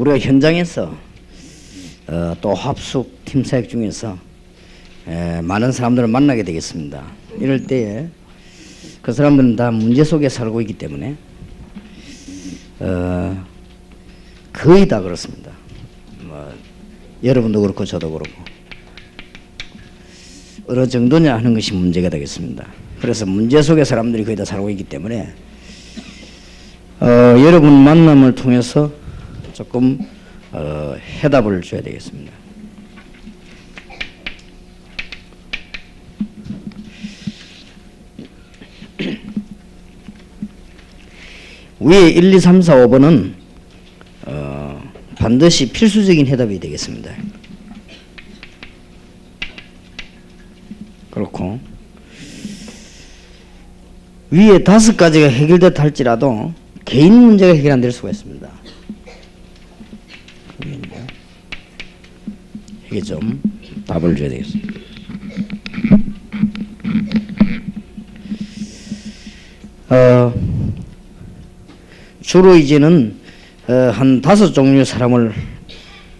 우리가 현장에서 또 합숙 팀 사역 중에서 많은 사람들을 만나게 되겠습니다. 이럴 때에 그 사람들은 다 문제 속에 살고 있기 때문에 거의 다 그렇습니다. 여러분도 그렇고 저도 그렇고 어느 정도냐 하는 것이 문제가 되겠습니다. 그래서 문제 속에 사람들이 거의 다 살고 있기 때문에 여러분 만남을 통해서 조금 해답을 줘야 되겠습니다. 위에 1, 2, 3, 4, 5번은 반드시 필수적인 해답이 되겠습니다. 그렇고 위에 5가지가 해결됐다 할지라도 개인 문제가 해결 안 될 수가 있습니다. 이게 좀 답을 줘야 되겠습니다. 주로 이제는 한 5종류의 사람을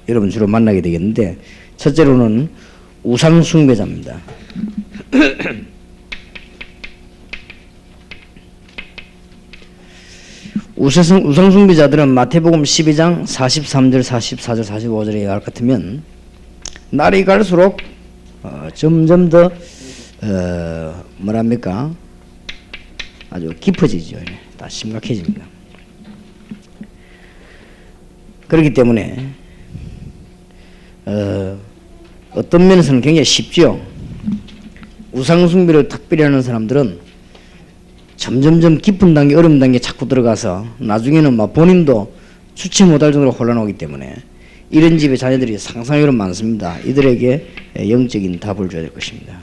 여러분 주로 만나게 되겠는데, 첫째로는 우상숭배자입니다. 우상숭배자들은 마태복음 12장 43절, 44절, 45절에 의할 것 같으면 날이 갈수록 점점 더 뭐랍니까? 아주 깊어지죠. 다 심각해집니다. 그렇기 때문에 어떤 면에서는 굉장히 쉽죠. 우상숭배를 특별히 하는 사람들은 점점점 깊은 단계, 어려운 단계에 자꾸 들어가서 나중에는 막 본인도 주체 못할 정도로 혼란하기 때문에 이런 집의 자녀들이 상상력은 많습니다. 이들에게 영적인 답을 줘야 될 것입니다.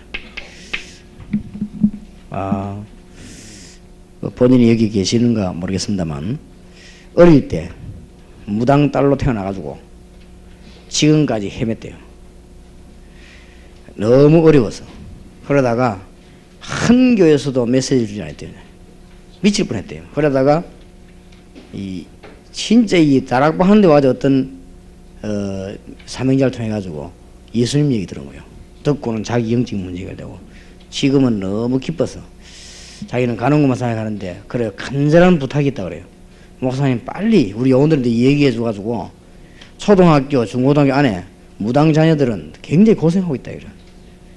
본인이 여기 계시는가 모르겠습니다만 어릴 때 무당 딸로 태어나가지고 지금까지 헤맸대요. 너무 어려워서. 그러다가 한 교회에서도 메시지를 주지 않았대요. 미칠 뻔했대요. 그러다가 진짜 이 다락방 하는데 와서 어떤 사명자를 통해 가지고 예수님 얘기 들은 거예요. 듣고는 자기 영적 문제가 되고 지금은 너무 기뻐서 자기는 가는 것만 생각하는데, 그래요, 간절한 부탁이 있다 그래요. 목사님 빨리 우리 영혼들한테 얘기해 줘가지고 초등학교 중고등학교 안에 무당 자녀들은 굉장히 고생하고 있다 이래.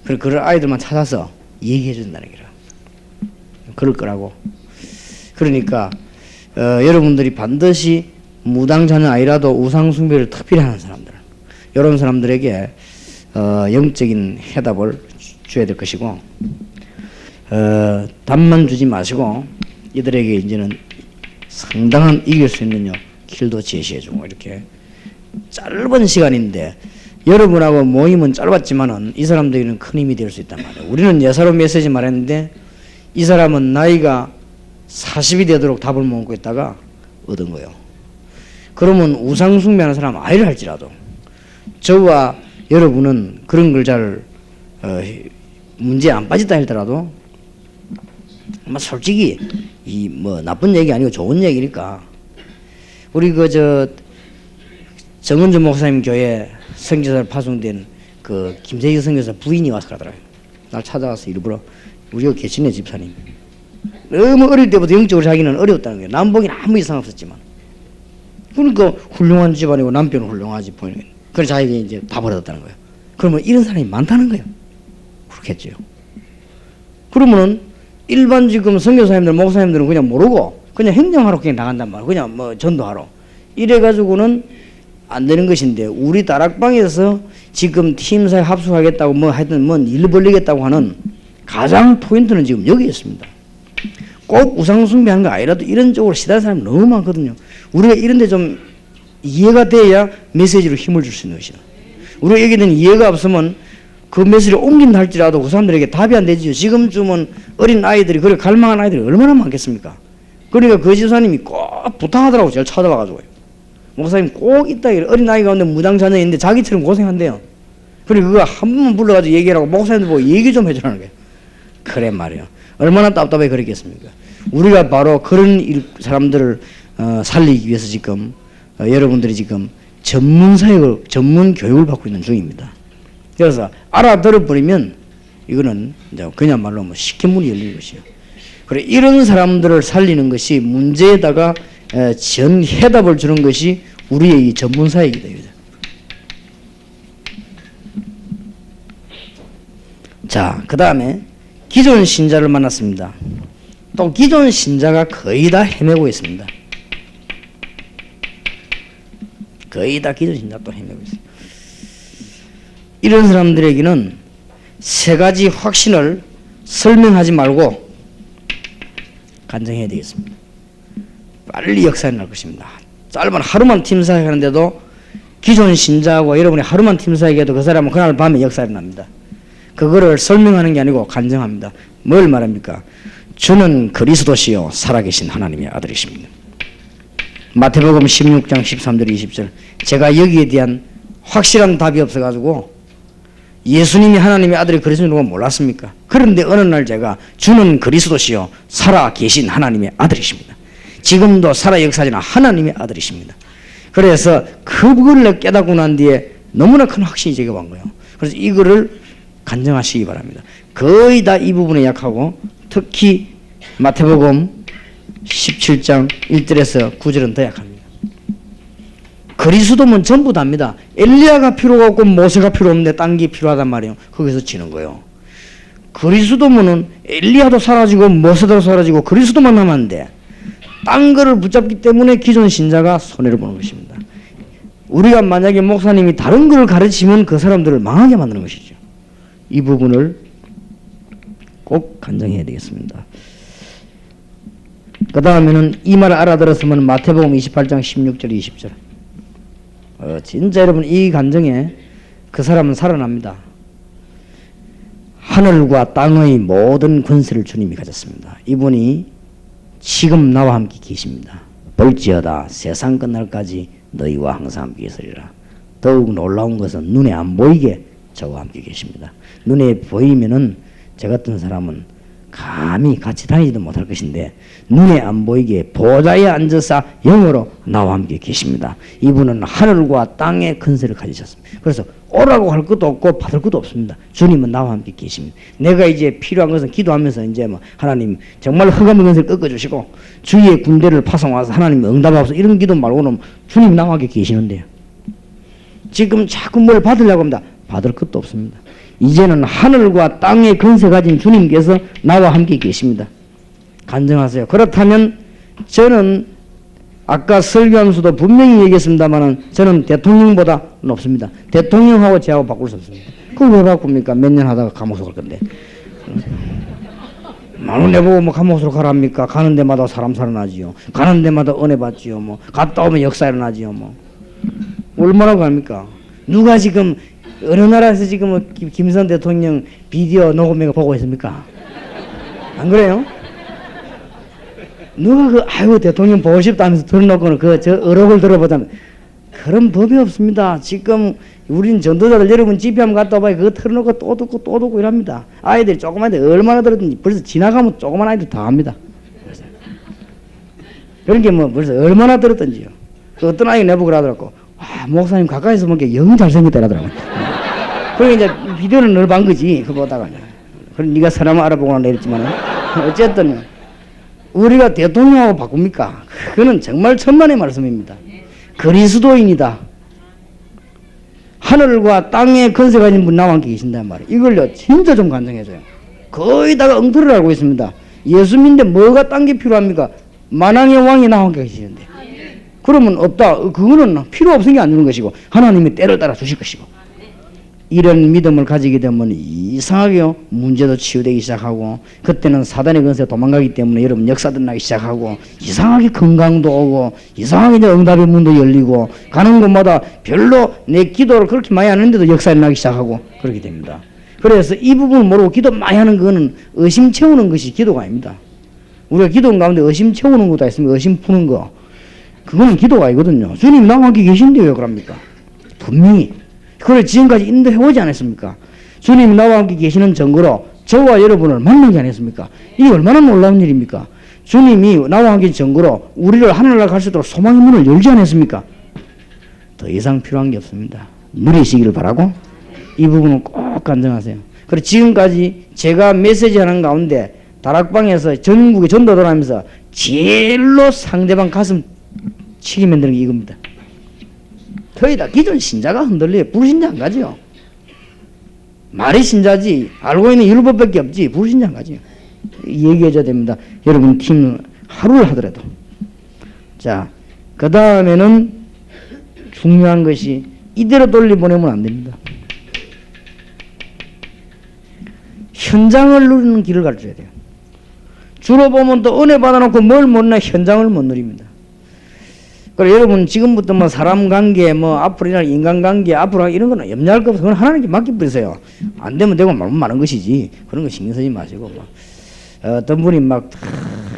그래 그런 아이들만 찾아서 얘기해 준다는 거라. 그럴 거라고. 그러니까 여러분들이 반드시 무당 자녀 아니라도 우상숭배를 특별히 하는 사람들, 이런 사람들에게 영적인 해답을 줘야 될 것이고, 답만 주지 마시고 이들에게 이제는 상당한 이길 수 있는 길도 제시해주고, 이렇게 짧은 시간인데 여러분하고 모임은 짧았지만은 이 사람들에게는 큰 힘이 될 수 있단 말이에요. 우리는 예사로 메시지 말했는데 이 사람은 나이가 40이 되도록 답을 못 먹고 있다가 얻은 거예요. 그러면 우상숭배하는 사람 아이를 할지라도 저와 여러분은 그런 걸 잘 문제에 안 빠졌다 할더라도 솔직히 이 뭐 나쁜 얘기 아니고 좋은 얘기니까, 우리 정은주 목사님 교회 선교사로 파송된 그 김세희 선교사 부인이 와서 그러더라고요. 날 찾아와서 일부러, 우리가 계시네 집사님. 너무 어릴 때부터 영적으로 자기는 어려웠다는 거예요. 남 보기는 아무 이상 없었지만. 그러니까 훌륭한 집안이고 남편은 훌륭하지 보이는 거예요. 그래서 자기가 이제 답을 얻었다는 거예요. 그러면 이런 사람이 많다는 거예요. 그렇겠죠. 그러면은 일반 지금 선교사님들, 목사님들은 그냥 모르고 그냥 행정하러 그냥 나간단 말이에요. 그냥 뭐 전도하러. 이래가지고는 안 되는 것인데, 우리 다락방에서 지금 팀사에 합숙하겠다고 뭐 하여튼 뭐 일 벌리겠다고 하는 가장 포인트는 지금 여기 있습니다. 꼭 우상숭배하는 거 아니라도 이런 쪽으로 시달리는 사람이 너무 많거든요. 우리가 이런 데 좀 이해가 돼야 메시지로 힘을 줄 수 있는 것이다. 우리가 여기에 대한 이해가 없으면 그 메시지를 옮긴다 할지라도 그 사람들에게 답이 안 되지요. 지금쯤은 어린 아이들이, 그래 갈망한 아이들이 얼마나 많겠습니까? 그러니까 그 집사님이 꼭 부탁하더라고. 저를 찾아와가지고요. 목사님 꼭 있다. 어린 아이 가운데 무당 자녀 있는데 자기처럼 고생한대요. 그래 그거 한 번만 불러가지고 얘기하라고 목사님들 보고 얘기 좀 해주라는 거예요. 그래 말이에요. 얼마나 답답해 그랬겠습니까? 우리가 바로 그런 사람들을 살리기 위해서 지금 여러분들이 지금 전문 사역을, 전문 교육을 받고 있는 중입니다. 그래서 알아들어버리면 이거는 이제 그냥말로 뭐 쉽게 문이 열리는 것이요. 그래, 이런 사람들을 살리는 것이 문제에다가 전 해답을 주는 것이 우리의 이 전문 사역이다. 자, 그 다음에 기존 신자를 만났습니다. 또 기존 신자가 거의 다 헤매고 있습니다. 거의 다 기존 신자 또 헤매고 있습니다. 이런 사람들에게는 세 가지 확신을 설명하지 말고 간증해야 되겠습니다. 빨리 역사에 날 것입니다. 짧은 하루만 팀 사역하는데도 기존 신자하고 여러분이 하루만 팀 사역해도 그 사람은 그날 밤에 역사에 납니다. 그거를 설명하는 게 아니고 간증합니다. 뭘 말합니까? 주는 그리스도시요 살아계신 하나님의 아들이십니다. 마태복음 16장 13절 20절. 제가 여기에 대한 확실한 답이 없어가지고 예수님이 하나님의 아들이 그리스도인 걸 몰랐습니까? 그런데 어느 날 제가 주는 그리스도시요 살아계신 하나님의 아들이십니다. 지금도 살아 역사하시는 하나님의 아들이십니다. 그래서 그걸 깨닫고 난 뒤에 너무나 큰 확신이 제게 온 거예요. 그래서 이거를 간증하시기 바랍니다. 거의 다 이 부분에 약하고 특히 마태복음 17장 1절에서 9절은 더 약합니다. 그리스도면 전부 다입니다. 엘리야가 필요가 없고 모세가 필요 없는데 딴 게 필요하단 말이에요. 거기서 지는 거예요. 그리스도면은 엘리야도 사라지고 모세도 사라지고 그리스도만 남았는데 딴 거를 붙잡기 때문에 기존 신자가 손해를 보는 것입니다. 우리가 만약에 목사님이 다른 거를 가르치면 그 사람들을 망하게 만드는 것이죠. 이 부분을 꼭 간증해야 되겠습니다. 그 다음에는 이 말을 알아들었으면 마태복음 28장 16절 20절. 진짜 여러분 이 간증에 그 사람은 살아납니다. 하늘과 땅의 모든 권세를 주님이 가졌습니다. 이분이 지금 나와 함께 계십니다. 볼지어다 세상 끝날까지 너희와 항상 함께 있으리라. 더욱 놀라운 것은 눈에 안 보이게 저와 함께 계십니다. 눈에 보이면은 저 같은 사람은 감히 같이 다니지도 못할 것인데 눈에 안 보이게 보좌에 앉아서 영으로 나와 함께 계십니다. 이분은 하늘과 땅의 권세를 가지셨습니다. 그래서 오라고 할 것도 없고 받을 것도 없습니다. 주님은 나와 함께 계십니다. 내가 이제 필요한 것은 기도하면서 이제 뭐 하나님 정말 흑암의 권세를 꺾어주시고 주의 군대를 파송하셔서 하나님 응답하소서 이런 기도 말고는 주님 나와 함께 계시는데요. 지금 자꾸 뭘 받으려고 합니다. 받을 것도 없습니다. 이제는 하늘과 땅의 권세 가진 주님께서 나와 함께 계십니다. 간증하세요. 그렇다면 저는 아까 설교하면서도 분명히 얘기했습니다만 저는 대통령보다 높습니다. 대통령하고 저하고 바꿀 수 없습니다. 그걸 왜 바꿉니까? 몇 년 하다가 감옥으로 갈 건데. 만원 내보고 뭐 감옥으로 가랍니까? 가는 데마다 사람 살아나지요. 가는 데마다 은혜 받지요. 뭐 갔다 오면 역사 일어나지요. 뭐 얼마나 갑니까? 누가 지금 어느 나라에서 지금 김선 대통령 비디오 녹음해 보고 있습니까? 안 그래요? 누가 그 아이고 대통령 보고 싶다 하면서 들어놓고는 저 어록을 들어보자면 그런 법이 없습니다. 지금 우린 전도자들 여러분 집회하면 갔다 와봐요. 그거 틀어놓고 또 듣고 이랍니다. 아이들이 조그만 애들 얼마나 들었든지 벌써 지나가면 조그만 아이들 다 합니다. 그런 게 뭐 벌써 얼마나 들었든지요. 그 어떤 아이 내보고 그러더라고. 와 목사님 가까이서 보니까 영 잘생겼다 이러더라고요. 그러니 이제 비디오는 늘 본 거지. 그거 보다가. 그럼 네가 사람 알아보고 내렸지만 어쨌든 우리가 대통령하고 바꿉니까? 그거는 정말 천만의 말씀입니다. 그리스도인이다. 하늘과 땅의 권세 가진 분 나와 함께 계신단 말이에요. 이걸요 진짜 좀 간증해줘요. 거의 다가 엉터리를 알고 있습니다. 예수 믿는데 뭐가 딴 게 필요합니까? 만왕의 왕이 나와 함께 계시는데. 그러면 없다. 그거는 필요 없은 게 아니는 것이고 하나님이 때를 따라 주실 것이고 이런 믿음을 가지게 되면 이상하게요 문제도 치유되기 시작하고 그때는 사단의 권세가 도망가기 때문에 여러분 역사도 나기 시작하고 이상하게 건강도 오고 이상하게 이제 응답의 문도 열리고 가는 곳마다 별로 내 기도를 그렇게 많이 하는데도 역사가 나기 시작하고 그렇게 됩니다. 그래서 이 부분을 모르고 기도 많이 하는 거는 의심 채우는 것이 기도가 아닙니다. 우리가 기도 가운데 의심 채우는 것도 있습니다. 의심 푸는 거 그거는 기도가 아니거든요. 주님 나와 함께 계신데 왜 그럽니까? 분명히 그걸 지금까지 인도해 오지 않았습니까? 주님 나와 함께 계시는 증거로 저와 여러분을 만나지 않았습니까? 이게 얼마나 놀라운 일입니까? 주님이 나와 함께 증거로 우리를 하늘나라 갈 수 있도록 소망의 문을 열지 않았습니까? 더 이상 필요한 게 없습니다. 누리시기를 바라고 이 부분은 꼭 간증하세요. 그리고 지금까지 제가 메시지 하는 가운데 다락방에서 전국에 전도 돌아가면서 제일로 상대방 가슴 치게 만드는 게 이겁니다. 거의 다 기존 신자가 흔들려요. 불신자 안 가지요. 말이 신자지 알고 있는 율법밖에 없지 불신자 안 가지요. 얘기해줘야 됩니다. 여러분 팀 하루를 하더라도. 자, 그 다음에는 중요한 것이 이대로 돌려보내면 안 됩니다. 현장을 누리는 길을 가르쳐야 돼요. 주로 보면 또 은혜 받아놓고 뭘 못 누려 현장을 못 누립니다. 그래 여러분 지금부터 뭐 사람 관계 뭐 앞으로 일어날 인간 관계 앞으로 이런 거는 염려할 거 없어요. 그건 하나님께 맡겨버리세요. 안 되면 되고 말면 많은 것이지 그런 거 신경 쓰지 마시고 뭐. 어떤 분이 막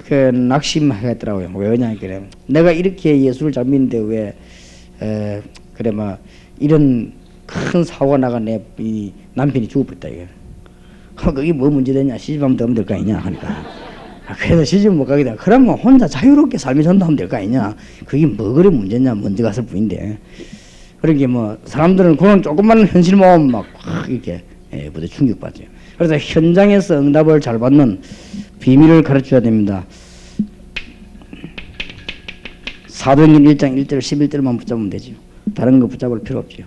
그 낙심하겠더라고요. 왜냐 그래 내가 이렇게 예수를 잘 믿는데 왜 그래 막 이런 큰 사고가 나가 내 이 남편이 죽어버렸다 이게. 그게 뭐 문제되냐 시집하면 되면 될 거 아니냐 하니까. 그래서 시집 못 가게 돼. 그러면 혼자 자유롭게 삶의 전도하면 될 거 아니냐. 그게 뭐 그래 문제냐 먼저 갔을 뿐인데. 그러니까 뭐 사람들은 그런 조그마한 현실 모험 막 이렇게 부대 충격받죠. 그래서 현장에서 응답을 잘 받는 비밀을 가르쳐야 됩니다. 사도행전 1장 1절 11절만 붙잡으면 되죠. 다른 거 붙잡을 필요 없죠.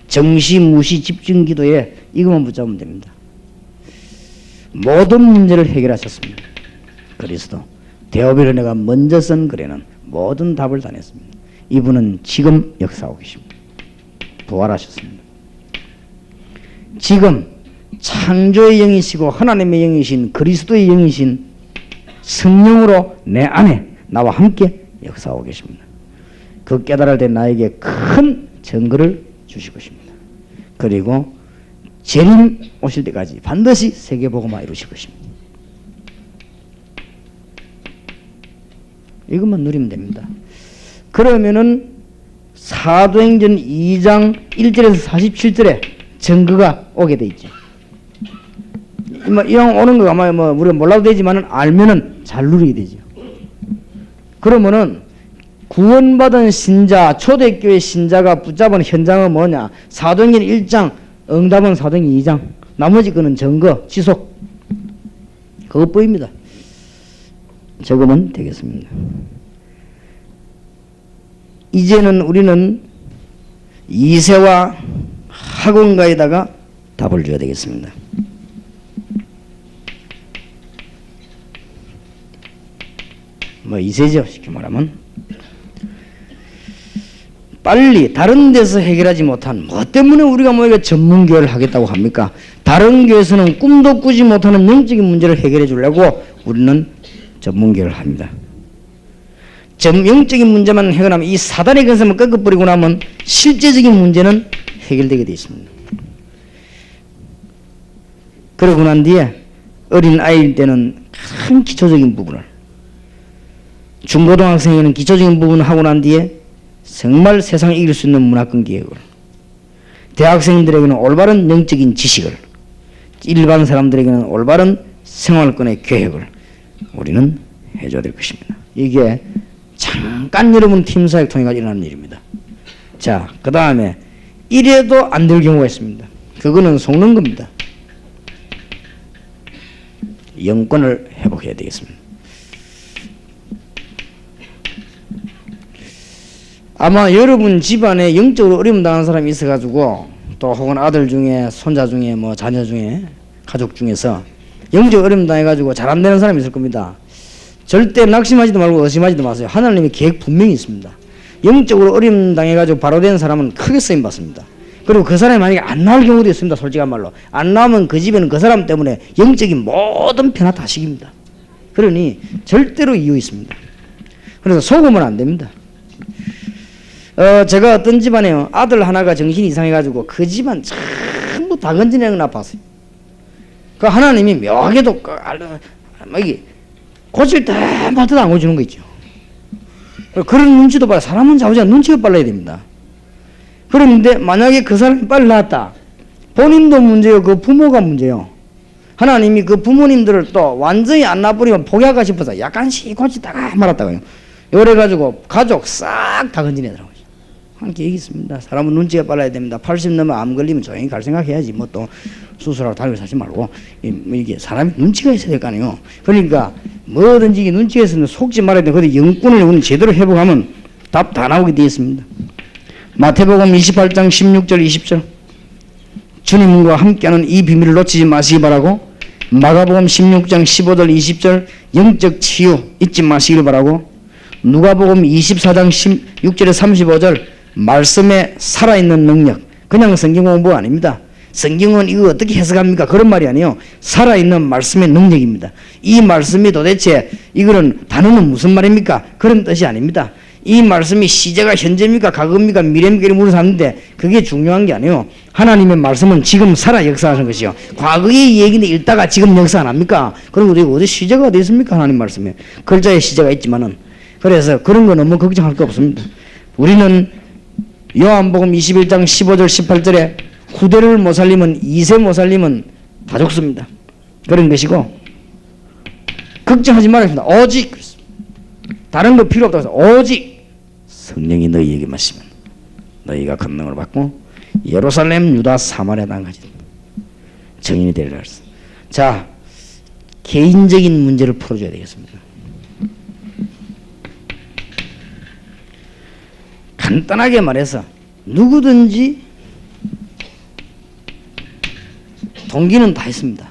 정시 무시 집중 기도에 이것만 붙잡으면 됩니다. 모든 문제를 해결하셨습니다. 그리스도 데오빌 은혜가 먼저 쓴 글에는 모든 답을 다 냈습니다. 이분은 지금 역사하고 계십니다. 부활하셨습니다. 지금 창조의 영이시고 하나님의 영이신 그리스도의 영이신 성령으로 내 안에 나와 함께 역사하고 계십니다. 그 깨달을 때 나에게 큰 증거를 주실 것입니다. 그리고 재림 오실 때까지 반드시 세계복음화 이루실 것입니다. 이것만 누리면 됩니다. 그러면은 사도행전 2장 1절에서 47절에 증거가 오게 돼 있죠. 이왕 오는 거 아마 뭐 우리가 몰라도 되지만은 알면은 잘 누리게 되죠. 그러면은 구원받은 신자, 초대교회 신자가 붙잡은 현장은 뭐냐? 사도행전 1장, 응답은 사도행전 2장, 나머지 거는 증거, 지속. 그것뿐입니다. 적으면 되겠습니다. 이제는 우리는 이세와 학원가에다가 답을 줘야 되겠습니다. 뭐 이세죠, 쉽게 말하면. 빨리 다른 데서 해결하지 못한 뭐 때문에 우리가 뭐 이거 전문교회를 하겠다고 합니까? 다른 교회에서는 꿈도 꾸지 못하는 영적인 문제를 해결해 주려고 우리는 전문교회를 합니다. 영적인 문제만 해결하면 이 사단의 근성을 꺾어버리고 나면 실제적인 문제는 해결되게 되어 있습니다. 그러고 난 뒤에 어린 아이일 때는 큰 기초적인 부분을, 중고등학생에는 기초적인 부분을 하고 난 뒤에 정말 세상을 이길 수 있는 문화권 계획을, 대학생들에게는 올바른 영적인 지식을, 일반 사람들에게는 올바른 생활권의 계획을 우리는 해줘야 될 것입니다. 이게 잠깐 여러분 팀사역 통해 일어나는 일입니다. 자, 그 다음에 이래도 안 될 경우가 있습니다. 그거는 속는 겁니다. 영권을 회복해야 되겠습니다. 아마 여러분 집안에 영적으로 어려움 당하는 사람이 있어가지고 또 혹은 아들 중에 손자 중에 뭐 자녀 중에 가족 중에서 영적 어려움 당해가지고 잘 안 되는 사람이 있을 겁니다. 절대 낙심하지도 말고 의심하지도 마세요. 하나님의 계획 분명히 있습니다. 영적으로 어려움 당해가지고 바로 된 사람은 크게 쓰임 받습니다. 그리고 그 사람이 만약에 안 나올 경우도 있습니다. 솔직한 말로 안 나오면 그 집에는 그 사람 때문에 영적인 모든 변화 다 시킵니다. 그러니 절대로 이유 있습니다. 그래서 속으면 안 됩니다. 제가 어떤 집안에요, 아들 하나가 정신이 이상해가지고 그 집안 전부 다 건지내는 거 아팠어요. 그 하나님이 묘하게도 이게 고칠 때마다 안 고치는 거 있죠. 그런 눈치도 봐요. 사람은 자우지가 눈치가 빨라야 됩니다. 그런데 만약에 그 사람이 빨리 나왔다, 본인도 문제요, 그 부모가 문제요. 하나님이 그 부모님들을 또 완전히 안 나버리면 포기할까 싶어서 약간씩 고치다가 말았다고요. 이래가지고 가족 싹 다 건지내더라고요. 함께 얘기 있습니다. 사람은 눈치가 빨라야 됩니다. 80 넘어 암 걸리면 조용히 갈 생각해야지. 뭐 또 수술하고 달고 사지 말고 이게 사람이 눈치가 있어야 될 거 아니에요. 그러니까 뭐든지 이게 눈치가 있으면 속지 말아야 돼. 근데 영권을 우리는 제대로 회복하면 답 다 나오게 되어 있습니다. 마태복음 28장 16절 20절 주님과 함께하는 이 비밀을 놓치지 마시기 바라고, 마가복음 16장 15절 20절 영적 치유 잊지 마시길 바라고, 누가복음 24장 16절에 35절 말씀에 살아있는 능력. 그냥 성경 공부 아닙니다. 성경은 이거 어떻게 해석합니까? 그런 말이 아니에요. 살아있는 말씀의 능력입니다. 이 말씀이 도대체 이거는 단어는 무슨 말입니까? 그런 뜻이 아닙니다. 이 말씀이 시제가 현재입니까? 과거입니까? 미래입니까? 이런 물어서 하는데 그게 중요한 게 아니에요. 하나님의 말씀은 지금 살아 역사하는 것이요. 과거의 얘기는 읽다가 지금 역사 안 합니까? 그런 것도 어디 시제가 어디 있습니까? 하나님 말씀에. 글자에 시제가 있지만은. 그래서 그런 거 너무 걱정할 거 없습니다. 우리는 요한복음 21장 15절 18절에 후대를 못 살리면 2세 못 살리면 다 죽습니다. 그런 것이고 걱정하지 말아야 됩니다. 오직 다른 거 필요 없다고 해서 오직 성령이 너희에게 마시면 너희가 권능을 받고 예루살렘, 유다, 사마리아 땅까지 증인이 되리라 했어. 자, 개인적인 문제를 풀어줘야 되겠습니다. 간단하게 말해서 누구든지 동기는 다 있습니다.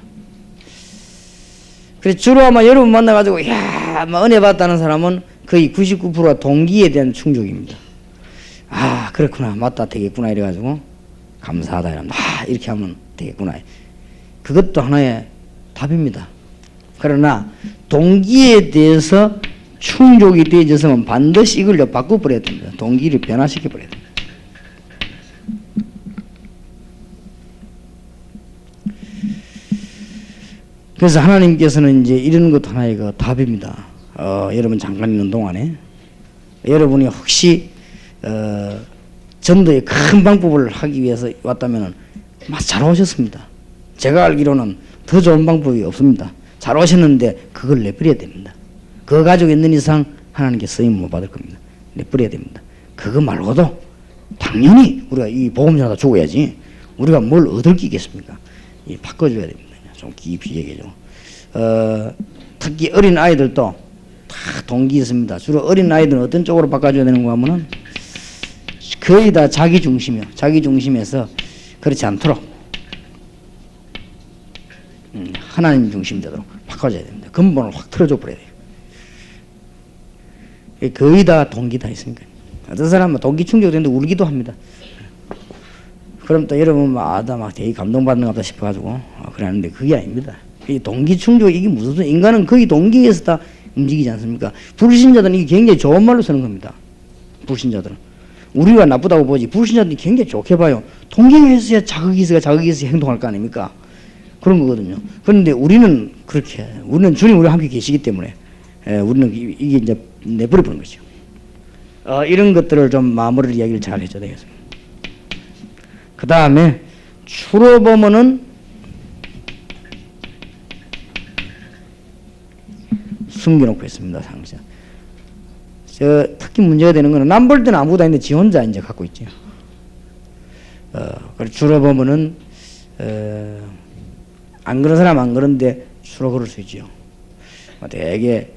그래서 주로 아마 여러분 만나가지고 야, 은혜 받았다는 사람은 거의 99%가 동기에 대한 충족입니다. 아, 그렇구나, 맞다, 되겠구나 이래가지고 감사하다 이러면 이렇게 하면 되겠구나. 그것도 하나의 답입니다. 그러나 동기에 대해서 충족이 되어져서는 반드시 이걸 바꿔버려야 됩니다. 동기를 변화시켜버려야 됩니다. 그래서 하나님께서는 이제 이런 것 하나의 그 답입니다. 여러분 잠깐 있는 동안에 여러분이 혹시 전도의 큰 방법을 하기 위해서 왔다면 잘 오셨습니다. 제가 알기로는 더 좋은 방법이 없습니다. 잘 오셨는데 그걸 내버려야 됩니다. 그거 가지고 있는 이상 하나님께 쓰임 못 받을 겁니다. 내버려야 됩니다. 그거 말고도 당연히 우리가 이 복음 전하다 죽어야지 우리가 뭘 얻을 게 있겠습니까? 바꿔줘야 됩니다. 좀 깊이 얘기해줘. 특히 어린 아이들도 다 동기 있습니다. 주로 어린 아이들은 어떤 쪽으로 바꿔줘야 되는가 하면은 거의 다 자기 중심이요. 자기 중심에서 그렇지 않도록 하나님 중심 되도록 바꿔줘야 됩니다. 근본을 확 틀어줘 버려야 돼요. 거의 다 동기 다 있으니까. 어떤 사람은 동기 충족되는데 울기도 합니다. 그럼 또 여러분 막 되게 감동받는 것 같다 싶어가지고 그러는데 그게 아닙니다. 이 동기 충족 이게 무슨 소리? 인간은 거의 동기에서 다 움직이지 않습니까? 불신자들은 이게 굉장히 좋은 말로 쓰는 겁니다. 불신자들은 우리가 나쁘다고 보지 불신자들이 굉장히 좋게 봐요. 동기가 있어야 자극이 있어야 행동할 거 아닙니까? 그런 거거든요. 그런데 우리는 그렇게 우리는 주님 우리와 함께 계시기 때문에 우리는 이게 이제 내버려보는 거죠. 이런 것들을 좀 마무리를 이야기를 잘 해줘야 되겠습니다. 그 다음에 주로 보면은 숨겨놓고 있습니다. 상자. 특히 문제가 되는 거는 남 볼 때는 아무것도 아닌데 지 혼자 이제 갖고 있죠. 주로 보면은 안 그런 사람 안 그런데 주로 그럴 수 있죠. 되게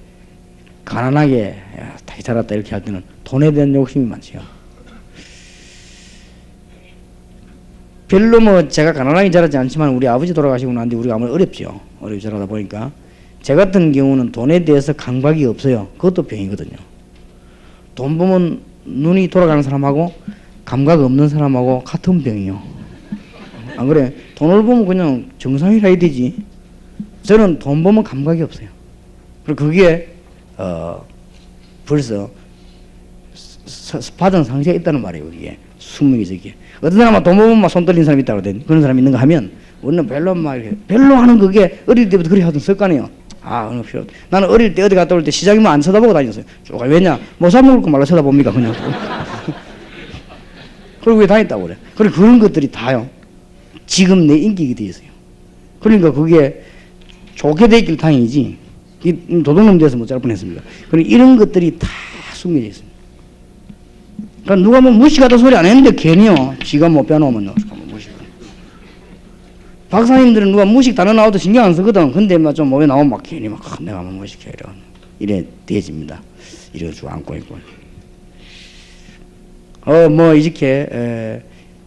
가난하게 다시 살았다 이렇게 할 때는 돈에 대한 욕심이 많지요. 별로 뭐 제가 가난하게 자라지 않지만 우리 아버지 돌아가시고 난 뒤에 우리가 아무리 어렵죠. 어렵게 자라다 보니까 제 같은 경우는 돈에 대해서 강박이 없어요. 그것도 병이거든요. 돈 보면 눈이 돌아가는 사람하고 감각 없는 사람하고 같은 병이요. 안 그래? 돈을 보면 그냥 정상이라 해야 되지. 저는 돈 보면 감각이 없어요. 그리고 그게 벌써 받은 상태가 있다는 말이에요. 이게 숙명이죠. 이게 어떤 사람은 돈 보면 막 손 떨리는 사람이 있다고 그러더니 그런 사람이 있는가 하면 우리는 별로 막 이렇게 별로 하는 그게 어릴 때부터 그렇게 하던 습관이에요. 어느 필요 없다. 나는 어릴 때 어디 갔다 올 때 시장이면 안 쳐다보고 다녔어요. 왜냐? 뭐 사 먹을 거 말로 쳐다봅니까 그냥. 그리고 왜 다녔다고 그래. 그리고 그런 것들이 다요. 지금 내 인격이 돼 있어요. 그러니까 그게 좋게 돼 있길 다행이지. 도둑놈 돼서 못 잘 뻔했습니다. 그리고 이런 것들이 다 숨겨져 있습니다. 그러니까 누가 뭐 무식하다 소리 안 했는데 괜히요. 지가 못 빼놓으면요. 무식. 박사님들은 누가 무식 단어 나와도 신경 안 쓰거든. 근데 막 좀 몸에 나오면 막 괜히 막 내가 뭐 무식해 이래 되집니다. 이래 쭉 안고 있고. 뭐 이렇게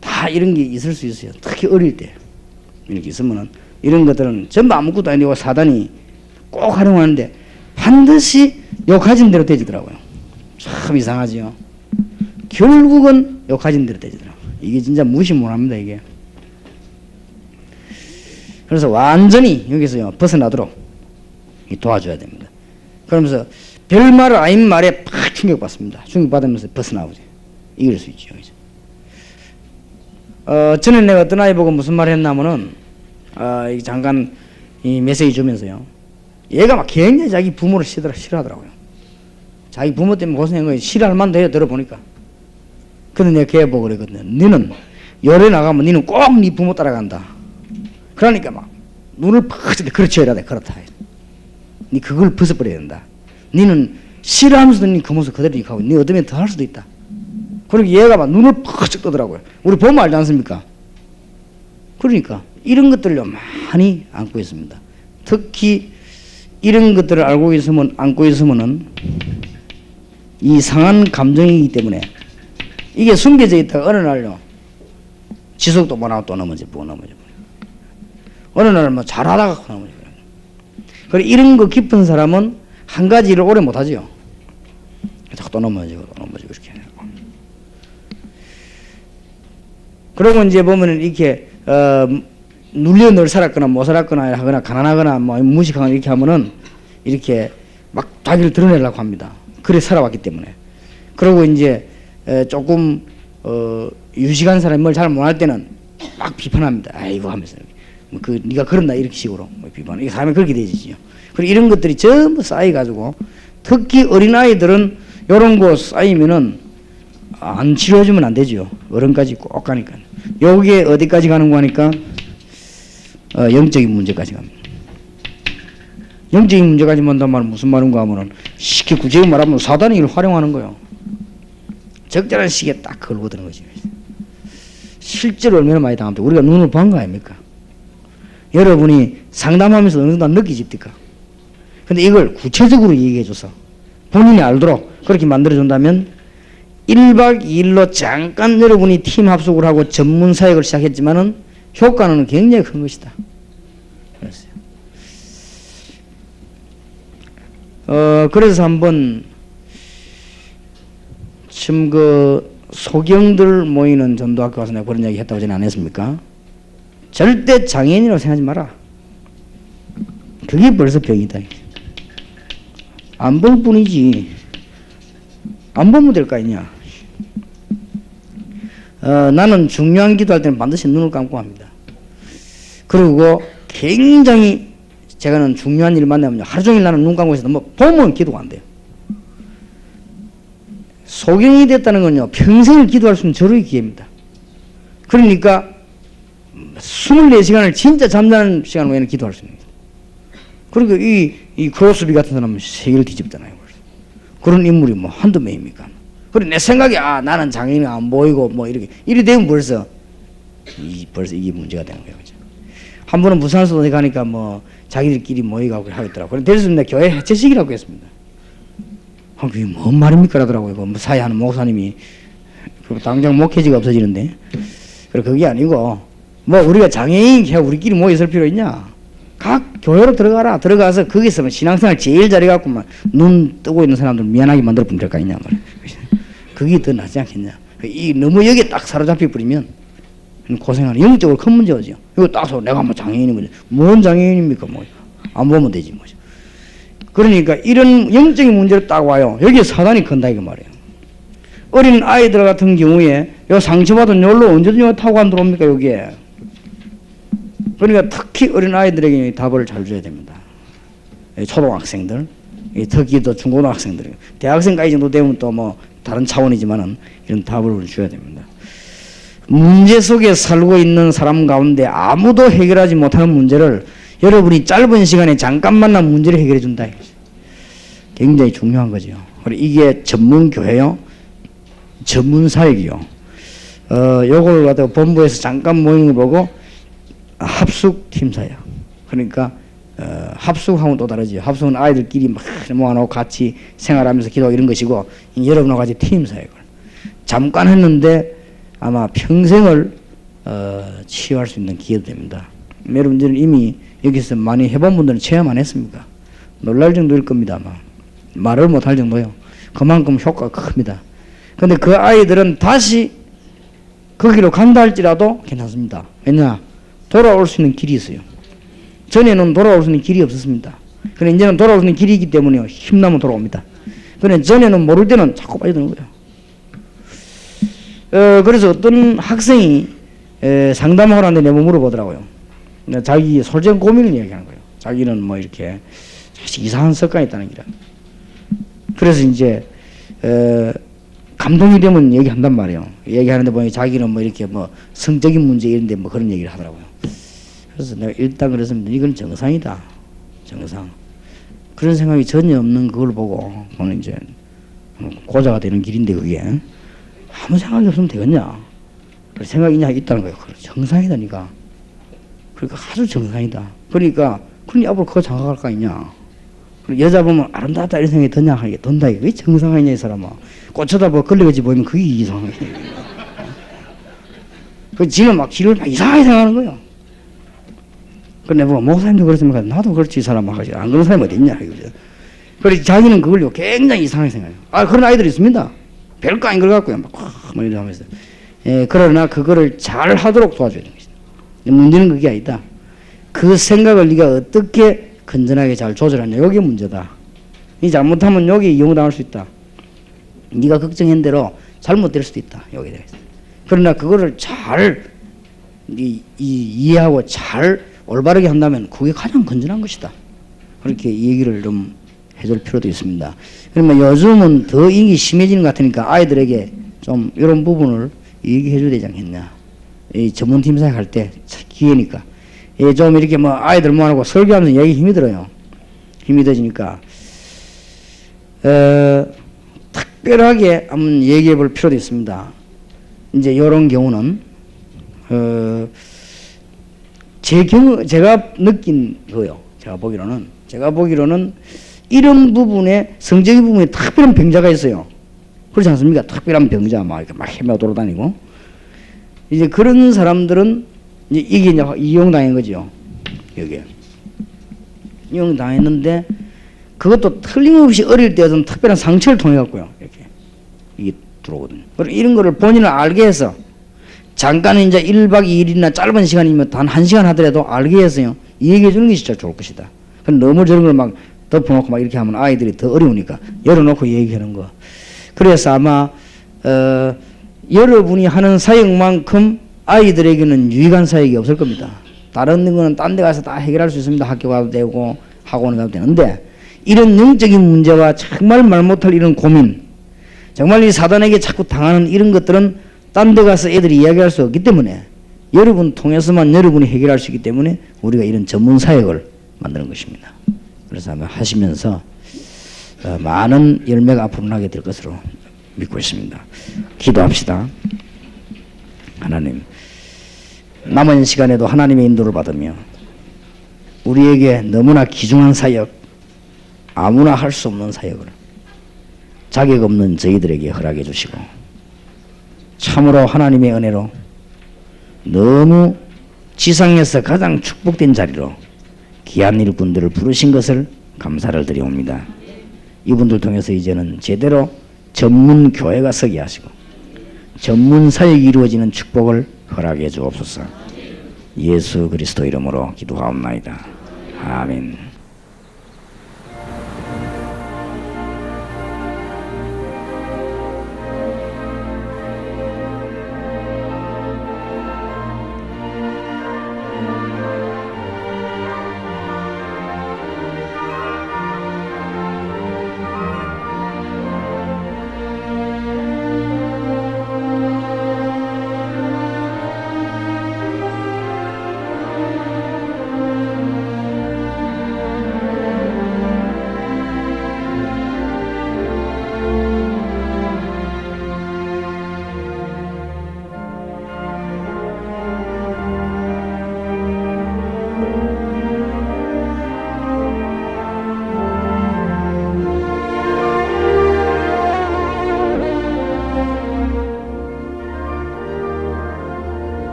다 이런 게 있을 수 있어요. 특히 어릴 때 이렇게 있으면은 이런 것들은 전부 아무것도 아니고 사단이 꼭 활용하는데 반드시 요 가진 대로 되지더라고요. 참 이상하지요. 결국은 요 가진 대로 되지더라고요. 이게 진짜 무시 못합니다 이게. 그래서 완전히 여기서요 벗어나도록 도와줘야 됩니다. 그러면서 별말 아닌 말에 팍 충격받습니다. 충격받으면서 벗어나오죠. 이길 수 있죠. 전에 내가 어떤 아이 보고 무슨 말을 했냐면은 잠깐 이 메시지 주면서요. 얘가 막 굉장히 자기 부모를 싫어하더라고요. 자기 부모 때문에 고생한 거 싫어할 만도 해요. 들어보니까. 근데 내가 걔 보고 그랬거든요. 너는 열에 나가면 너는 꼭 네 부모 따라간다. 그러니까 막 눈을 팍 찌르 그렇지 해야 돼. 그렇다. 네 그걸 벗어버려야 된다. 너는 싫어하면서도 네 그 모습 그대로 하고 네 어쩌면 더 할 수도 있다. 그러니까 얘가 막 눈을 팍 뜨더라고요. 우리 보면 알지 않습니까? 그러니까 이런 것들을 많이 안고 있습니다. 특히 이런 것들을 안고 있으면은 이상한 감정이기 때문에 이게 숨겨져 있다가 어느 날요 지속도 못하고 또 넘어져 어느 날 뭐 잘하다가 넘어져. 그래 이런 거 깊은 사람은 한 가지 일을 오래 못하지요. 자꾸 또 넘어지고 이렇게. 그러고 이제 보면은 이렇게 눌려 늘 살았거나 못 살았거나 하거나 가난하거나 뭐 무식하거나 이렇게 하면은 이렇게 막 자기를 드러내려고 합니다. 그래 살아왔기 때문에. 그리고 이제 조금 유식한 사람이 뭘 잘 못할 때는 막 비판합니다. 아이고 하면서 그 네가 그런다 이렇게 식으로 비판. 이게 사람이 그렇게 되지요. 그리고 이런 것들이 전부 쌓여가지고 특히 어린 아이들은 이런 거 쌓이면은 안 치료해주면 안 되죠. 어른까지 꼭 가니까. 여기에 어디까지 가는 거 하니까 영적인 문제까지 갑니다. 영적인 문제까지 만단 말은 무슨 말인가 하면은 쉽게 구체적으로 말하면 사단이 이걸 활용하는 거예요. 적절한 시기에 딱 걸거드는 거지. 실제로 얼마나 많이 당합니까? 우리가 눈을 본 거 아닙니까? 여러분이 상담하면서 어느 정도 느끼십니까? 근데 이걸 구체적으로 얘기해줘서 본인이 알도록 그렇게 만들어준다면 1박 2일로 잠깐 여러분이 팀 합숙을 하고 전문 사역을 시작했지만은 효과는 굉장히 큰 것이다. 그랬어요. 그래서 한번 지금 그 소경들 모이는 전도학교 가서 내가 그런 얘기 했다고 전에 안 했습니까? 절대 장애인이라고 생각하지 마라. 그게 벌써 병이다. 안 볼 뿐이지. 안 보면 될 거 아니냐. 나는 중요한 기도할 때는 반드시 눈을 감고 합니다. 그리고 굉장히 제가는 중요한 일 만나면 하루 종일 나는 눈 감고 있어도 뭐 보면 기도가 안 돼요. 소경이 됐다는 건요 평생을 기도할 수 있는 절호의 기회입니다. 그러니까 24시간을 진짜 잠자는 시간 외에는 기도할 수 있는 거예요. 그리고 이 크로스비 같은 사람은 세계를 뒤집잖아요. 그런 인물이 뭐 한두 명입니까? 그래 내 생각에 나는 장애인이 안 보이고 뭐 이렇게 이래 되면 벌써 이게 문제가 되는 거예요. 그죠? 한 번은 부산에서 어디 가니까 뭐 자기들끼리 모이고 하겠더라고. 그래 대리스님 내가 교회 해체식이라고 했습니다. 그게 뭔 말입니까? 라더라고요. 그 사회하는 목사님이 당장 목회지가 없어지는데. 그래 그게 아니고 뭐 우리가 장애인 우리끼리 모여 있을 필요 있냐? 각 교회로 들어가서 거기서 신앙생활 제일 잘해갖고만 눈 뜨고 있는 사람들 미안하게 만들어 보면 될 거 아니냐 말이야. 그게 더 낫지 않겠냐. 너무 여기에 딱 사로잡혀 버리면 고생하는 영적으로 큰 문제죠. 이거 따서 내가 뭐 장애인이 뭐지? 뭔 장애인입니까? 뭐 안 보면 되지 뭐지. 그러니까 이런 영적인 문제로 딱 와요. 여기에 사단이 건다 이거 말이에요. 어린 아이들 같은 경우에 요 상처받은 열로 언제든지 타고 안 들어옵니까 여기에. 그러니까 특히 어린 아이들에게 답을 잘 줘야 됩니다. 초등학생들, 특히 또 중고등학생들, 대학생까지 정도 되면 또 뭐 다른 차원이지만은 이런 답을 줘야 됩니다. 문제 속에 살고 있는 사람 가운데 아무도 해결하지 못하는 문제를 여러분이 짧은 시간에 잠깐만난 문제를 해결해 준다. 굉장히 중요한 거죠. 이게 전문 교회요. 전문 사역이요. 요걸 갖다가 본부에서 잠깐 모임을 보고 합숙 팀 사역. 그러니까 합숙하고는 또 다르지. 합숙은 아이들끼리 막 모아놓고 같이 생활하면서 기도 이런 것이고, 여러분하고 같이 팀 사역을 잠깐 했는데 아마 평생을 치유할 수 있는 기회도 됩니다. 여러분들은 이미 여기서 많이 해본 분들은 체험 안 했습니까? 놀랄 정도일 겁니다. 아마 말을 못할 정도요. 그만큼 효과가 큽니다. 근데 그 아이들은 다시 거기로 간다 할지라도 괜찮습니다. 왜냐? 돌아올 수 있는 길이 있어요. 전에는 돌아올 수 있는 길이 없었습니다. 그런데 이제는 돌아올 수 있는 길이 있기 때문에 힘나면 돌아옵니다. 그런데 전에는 모를 때는 자꾸 빠져드는 거예요. 그래서 어떤 학생이 상담하러 왔는데 내가 물어보더라고요. 자기 솔직한 고민을 이야기하는 거예요. 자기는 뭐 이렇게 이상한 습관이 있다는 기라. 그래서 이제 감동이 되면 얘기한단 말이에요. 얘기하는데 보니 자기는 뭐 이렇게 뭐 성적인 문제 이런데 뭐 그런 얘기를 하더라고요. 그래서 내가 일단 그랬습니다. 이건 정상이다. 정상. 그런 생각이 전혀 없는 그걸 보고 저는 이제 고자가 되는 길인데 그게 아무 생각이 없으면 되겠냐? 생각이냐 있다는 거예요. 정상이다니까. 그러니까 아주 정상이다. 그러니까 앞으로 그거 장가갈 거 아니냐? 여자 보면 아름답다 이런 생각이 드냐 하게 든다. 왜 정상이냐 이 사람아. 꽂혀다 뭐 걸레같이 보이면 그게 이상해. 그 지금 막 길을 막 이상하게 생각하는 거예요. 근데 뭐 목사님도 그렇습니까? 나도 그렇지 이 사람아 하지. 안 그런 사람이 어디 있냐 이거죠. 그래서 자기는 그걸 굉장히 이상하게 생각해요. 그런 아이들이 있습니다. 별거 아닌 걸 갖고요. 막 이렇게 하면서. 그러나 그거를 잘 하도록 도와줘야 되는 것이다. 문제는 그게 아니다. 그 생각을 네가 어떻게 건전하게 잘 조절하냐. 이게 문제다. 이 잘못하면 여기 이용당할 수 있다. 네가 걱정한 대로 잘못될 수도 있다. 여기에 대해서. 그러나 그거를 잘 이해하고 잘 올바르게 한다면 그게 가장 건전한 것이다. 그렇게 얘기를 좀 해줄 필요도 있습니다. 그러면 요즘은 더 이게 심해지는 것 같으니까 아이들에게 좀 이런 부분을 얘기해 줘야 되지 않겠냐. 이 전문팀 사역할 때 기회니까. 좀 이렇게 뭐 아이들 모아놓고 설교하면서 얘기 힘이 들어요. 힘이 들어지니까 특별하게 한번 얘기해 볼 필요도 있습니다. 이제 이런 경우는 제가 느낀 거요. 제가 보기로는 이런 부분에 성적인 부분에 특별한 병자가 있어요. 그렇지 않습니까? 특별한 병자 막 이렇게 막 헤매 돌아다니고 이제 그런 사람들은 이제 이게 이제 이용당한 거죠. 여기에 이용당했는데 그것도 틀림없이 어릴 때 어떤 특별한 상처를 통해 갖고요. 이렇게 이게 들어오거든요. 그리고 이런 거를 본인을 알게 해서 잠깐 이제 1박 2일이나 짧은 시간이면 단 1시간 하더라도 알게 해서요. 얘기해 주는 게 진짜 좋을 것이다. 근데 너무 저런 걸 막 덮어놓고 막 이렇게 하면 아이들이 더 어려우니까 열어놓고 얘기하는 거. 그래서 아마 여러분이 하는 사역만큼 아이들에게는 유익한 사역이 없을 겁니다. 다른 거는 딴 데 가서 다 해결할 수 있습니다. 학교 가도 되고 학원 가도 되는데 이런 영적인 문제와 정말 말 못할 이런 고민, 정말 이 사단에게 자꾸 당하는 이런 것들은 딴 데 가서 애들이 이야기할 수 없기 때문에 여러분 통해서만 여러분이 해결할 수 있기 때문에 우리가 이런 전문 사역을 만드는 것입니다. 그래서 아마 하시면서 많은 열매가 앞으로 나게 될 것으로 믿고 있습니다. 기도합시다. 하나님, 남은 시간에도 하나님의 인도를 받으며 우리에게 너무나 귀중한 사역, 아무나 할 수 없는 사역을 자격 없는 저희들에게 허락해 주시고 참으로 하나님의 은혜로 너무 지상에서 가장 축복된 자리로 귀한 일꾼들을 부르신 것을 감사를 드리옵니다. 이분들 통해서 이제는 제대로 전문 교회가 서게 하시고 전문 사역이 이루어지는 축복을 허락해 주옵소서. 예수 그리스도 이름으로 기도하옵나이다. 아멘.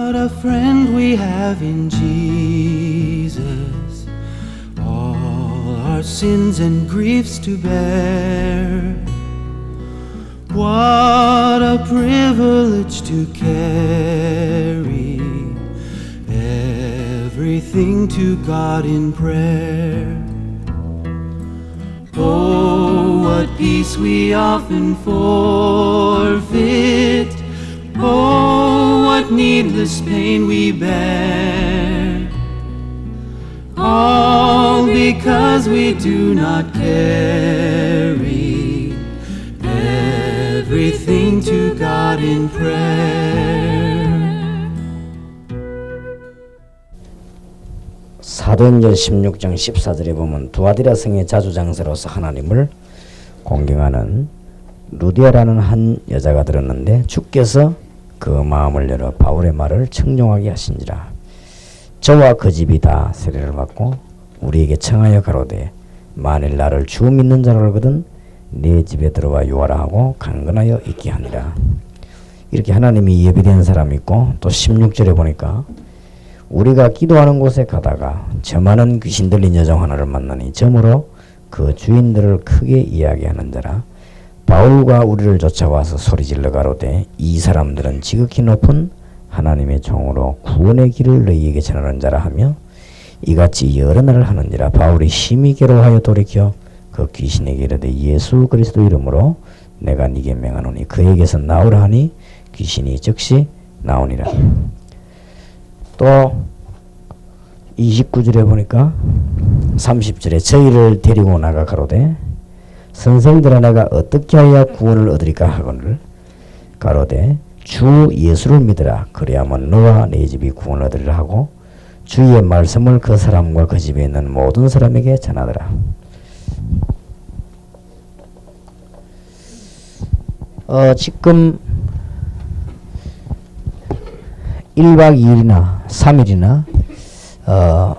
What a friend we have in Jesus, all our sins and griefs to bear. What a privilege to carry everything to God in prayer. Oh, what peace we often forfeit. Oh, what needless pain we bear. All because we do not carry everything to God in prayer. 사도행전 16장 14절에 보면 두아디라 성의 자주장사로서 하나님을 공경하는 루디아라는 한 여자가 들었는데 주께서 그 마음을 열어 바울의 말을 청종하게 하신지라. 저와 그 집이 다 세례를 받고 우리에게 청하여 가로되 만일 나를 주 믿는 자로 알거든 네 집에 들어와 유하라 하고 강건하여 있게 하니라. 이렇게 하나님이 예비된 사람이 있고 또 16절에 보니까 우리가 기도하는 곳에 가다가 저 많은 귀신 들린 여종 하나를 만나니 점으로 그 주인들을 크게 이야기하는 자라. 바울과 우리를 쫓아와서 소리질러 가로되 이 사람들은 지극히 높은 하나님의 종으로 구원의 길을 너희에게 전하는 자라 하며 이같이 여러 날을 하는지라. 바울이 심히 괴로워하여 돌이켜 그 귀신에게 이르되 예수 그리스도 이름으로 내가 네게 명하노니 그에게서 나오라 하니 귀신이 즉시 나오니라. 또 29절에 보니까 30절에 저희를 데리고 나가 가로되 선생들아 내가 어떻게 하여 구원을 얻으리까 하거늘 가로되 주 예수를 믿으라 그리하면 너와 네 집이 구원을 얻으리라 하고 주의 말씀을 그 사람과 그 집에 있는 모든 사람에게 전하더라. 지금 1박 2일이나 3일이나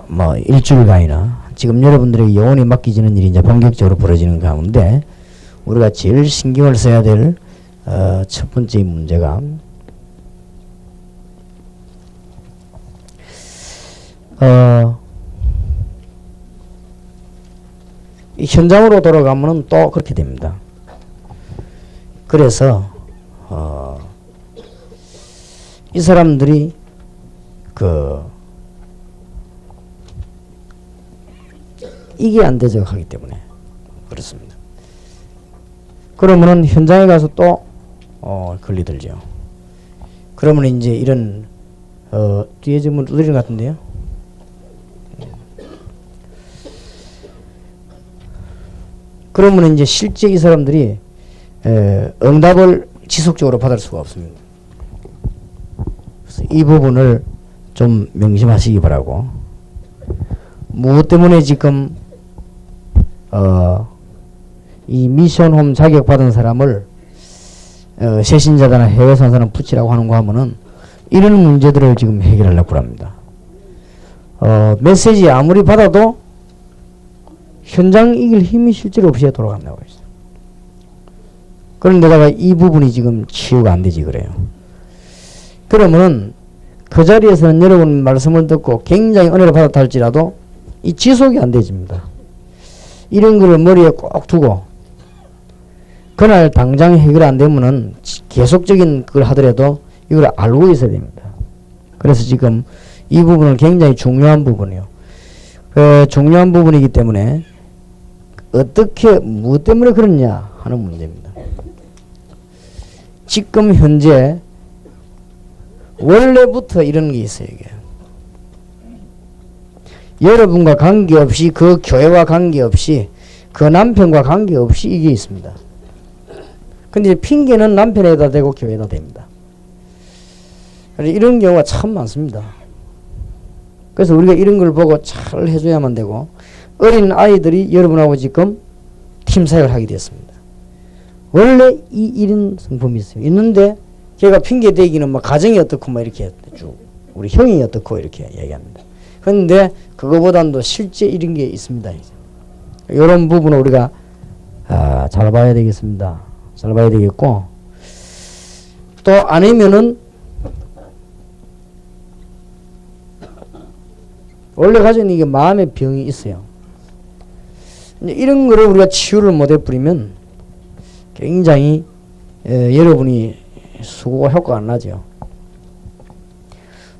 뭐 일주일간이나 지금 여러분들에게 영원히 맡기지는 일이 이제 본격적으로 벌어지는 가운데 우리가 제일 신경을 써야 될 첫 번째 문제가 이 현장으로 돌아가면은 또 그렇게 됩니다. 그래서 이 사람들이 이게 안 되죠 하기 때문에 그렇습니다. 그러면은 현장에 가서 또 걸리들죠. 그러면 이제 이런 뒤에 지금 두드리는 것 같은데요. 그러면 이제 실제 이 사람들이 응답을 지속적으로 받을 수가 없습니다. 그래서 이 부분을 좀 명심하시기 바라고. 무엇 때문에 지금 이 미션홈 자격 받은 사람을 새신자다나 해외 선사는 붙이라고 하는 거 하면은 이런 문제들을 지금 해결하려고 합니다. 메시지 아무리 받아도 현장 이길 힘이 실제로 없이 돌아간다고 했어요. 그런데다가 이 부분이 지금 치유가 안 되지 그래요. 그러면은 그 자리에서는 여러분 말씀을 듣고 굉장히 은혜를 받았다 할지라도 이 지속이 안 되집니다. 이런 거를 머리에 꼭 두고 그날 당장 해결 안 되면은 계속적인 걸 하더라도 이걸 알고 있어야 됩니다. 그래서 지금 이 부분은 굉장히 중요한 부분이에요. 중요한 부분이기 때문에 어떻게 무엇 때문에 그러냐 하는 문제입니다. 지금 현재 원래부터 이런 게 있어요. 이게 여러분과 관계없이 그 교회와 관계없이 그 남편과 관계없이 이게 있습니다. 근데 핑계는 남편에다 대고 교회에다 댑니다. 이런 경우가 참 많습니다. 그래서 우리가 이런 걸 보고 잘 해줘야만 되고 어린 아이들이 여러분하고 지금 팀 사역을 하게 됐습니다. 원래 이런 성품이 있어요. 있는데 걔가 핑계 대기는 막 가정이 어떻고 막 이렇게 쭉 우리 형이 어떻고 이렇게 얘기합니다. 그런데 그거보다도 실제 이런 게 있습니다. 이제. 이런 부분을 우리가 잘 봐야 되겠습니다. 잘 봐야 되겠고 또 아니면은 원래 가지고 있는 이게 마음의 병이 있어요. 이런 거를 우리가 치유를 못 해버리면 굉장히 여러분이 수고가 효과가 안 나죠.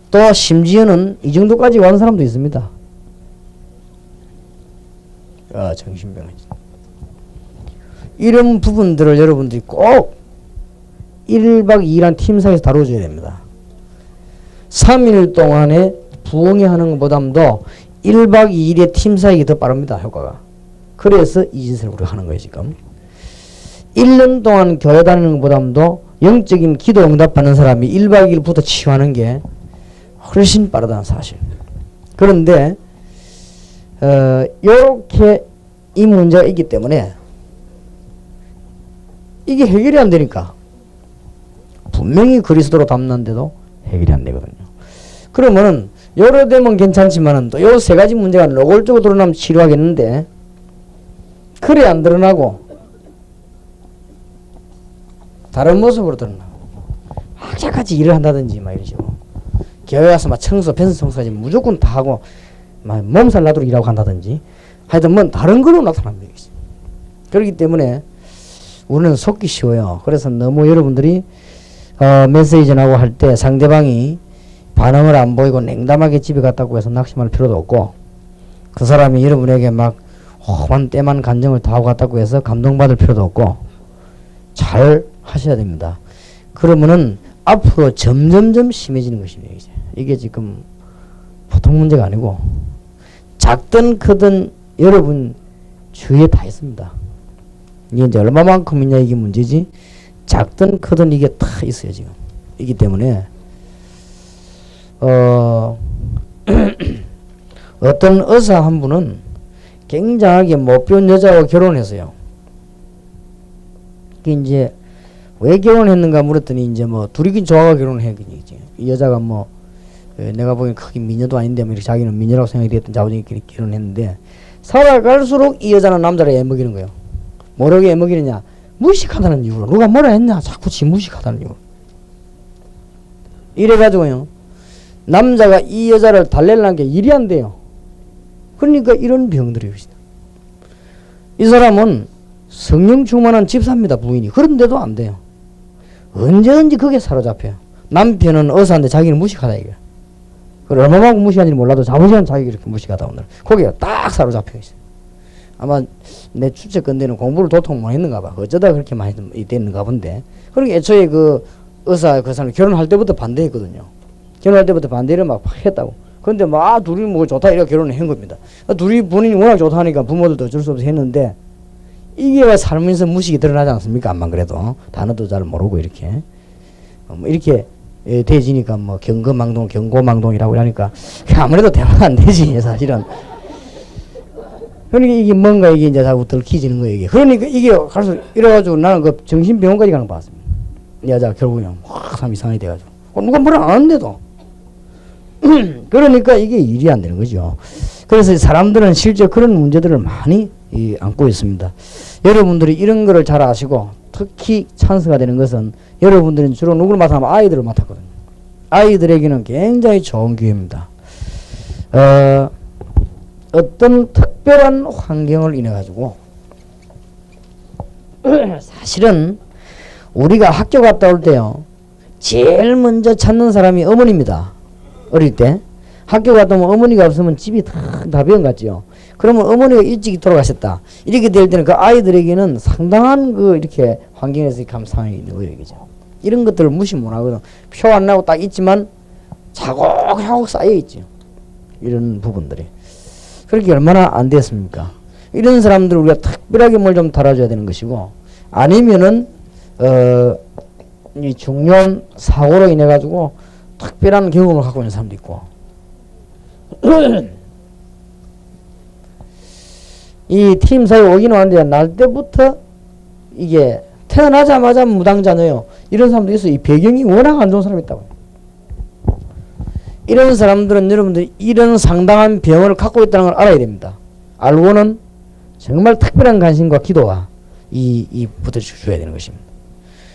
또 심지어는 이 정도까지 온 사람도 있습니다. 정신병이. 이런 부분들을 여러분들이 꼭 1박 2일한 팀사에서 다뤄줘야 됩니다. 3일 동안에 부엉이 하는 것보다도 1박 2일의 팀사에게 더 빠릅니다. 효과가. 그래서 이 짓을 우리가 하는 거예요. 지금 1년 동안 교회 다니는 것보다도 영적인 기도 응답받는 사람이 1박 2일부터 치유하는 게 훨씬 빠르다는 사실. 그런데 요렇게 이 문제가 있기 때문에 이게 해결이 안 되니까 분명히 그리스도로 닮는데도 해결이 안 되거든요. 그러면은 요러 되면 괜찮지만은 또 요 세 가지 문제가 노골적으로 드러나면 치료하겠는데 그래 안 드러나고 다른 모습으로 드러나고 학자같이 일을 한다든지 막 이런 식으로 교회 와서 막 청소, 펜스 청소하지 무조건 다 하고 막 몸살 나도록 일하고 한다든지 하여튼 뭐 다른 걸로 나타납니다. 그렇기 때문에 우리는 속기 쉬워요. 그래서 너무 여러분들이 메시지 전하고 할 때 상대방이 반응을 안 보이고 냉담하게 집에 갔다고 해서 낙심할 필요도 없고 그 사람이 여러분에게 막 험한 때만 간정을 다 하고 갔다고 해서 감동받을 필요도 없고 잘 하셔야 됩니다. 그러면은 앞으로 점점점 심해지는 것입니다. 이게 지금 보통 문제가 아니고 작든 크든 여러분 주위에 다 있습니다. 이게 이제 얼마만큼이냐 이게 문제지 작든 크든 이게 다 있어요 지금. 이기 때문에 어떤 의사 한 분은 굉장하게 못 배운 여자와 결혼했어요. 그 이제 왜 결혼했는가 물었더니 이제 뭐 둘이 좋아가 결혼해. 이 여자가 뭐 내가 보기엔 크게 미녀도 아닌데 뭐 이렇게 자기는 미녀라고 생각이 됐던 자우정이끼리 결혼했는데 살아갈수록 이 여자는 남자를 애먹이는 거예요. 뭐라고 애먹이느냐? 무식하다는 이유로. 누가 뭐라 했냐? 자꾸 지 무식하다는 이유로. 이래가지고요. 남자가 이 여자를 달래려는 게 일이 안 돼요. 그러니까 이런 병들이 있습니다. 이 사람은 성령 충만한 집사입니다. 부인이. 그런데도 안 돼요. 언제든지 그게 사로잡혀요. 남편은 의사인데 자기는 무식하다 이거야. 그걸 얼마만큼 무식한지 몰라도 자부지간 자기가 이렇게 무식하다 오늘. 거기에 딱 사로잡혀 있어요. 아마 내 추측건대는 공부를 도통 못 했는가 봐. 어쩌다 그렇게 많이 됐는가 본데. 그러니까 애초에 그 의사 그 사람이 결혼할 때부터 반대했거든요. 결혼할 때부터 반대를 막 했다고. 근데 막 둘이 뭐 좋다 이렇게 결혼을 한 겁니다. 둘이 본인이 워낙 좋다 하니까 부모들도 어쩔 수 없이 했는데 이게 왜 살면서 무식이 드러나지 않습니까? 안만 그래도 단어도 잘 모르고 이렇게 뭐 이렇게 돼지니까 뭐 경거망동 경고망동이라고 하니까 아무래도 대화가 안 되지 사실은. 그러니까 이게 뭔가 이게 이제 자꾸 들키지는 거예요 이게. 그러니까 이게 가서 이래가지고 나는 그 정신병원까지 가는 거 봤습니다. 여자가 결국에 확 사람 이상하게 돼가지고 누가 뭐라 안 하는데도 그러니까 이게 일이 안 되는 거죠. 그래서 사람들은 실제 그런 문제들을 많이 안고 있습니다. 여러분들이 이런 거를 잘 아시고 특히 찬스가 되는 것은 여러분들은 주로 누구를 맡아면 아이들을 맡았거든요. 아이들에게는 굉장히 좋은 기회입니다. 어떤 특별한 환경을 인해 가지고 사실은 우리가 학교 갔다 올 때요 제일 먼저 찾는 사람이 어머니입니다. 어릴 때 학교 갔다 오면 어머니가 없으면 집이 다 비어 갔지요. 그러면 어머니가 일찍 돌아가셨다 이렇게 될 때는 그 아이들에게는 상당한 그 이렇게 환경에서 감상이 있는 거예요. 그죠? 이런 것들을 무시 못 하거든. 표 안 나고 딱 있지만 차곡차곡 쌓여 있죠. 이런 부분들이. 그렇게 얼마나 안 됐습니까? 이런 사람들을 우리가 특별하게 뭘 좀 달아줘야 되는 것이고 아니면은 이 중요한 사고로 인해 가지고 특별한 경험을 갖고 있는 사람도 있고 이 팀 사회 오긴 왔는데 날 때부터 이게 태어나자마자 무당자녀요 이런 사람도 있어요. 이 배경이 워낙 안 좋은 사람이 있다고. 이런 사람들은 여러분들이 이런 상당한 병을 갖고 있다는 걸 알아야 됩니다. 알고는 정말 특별한 관심과 기도와 이 붙여줘야 되는 것입니다.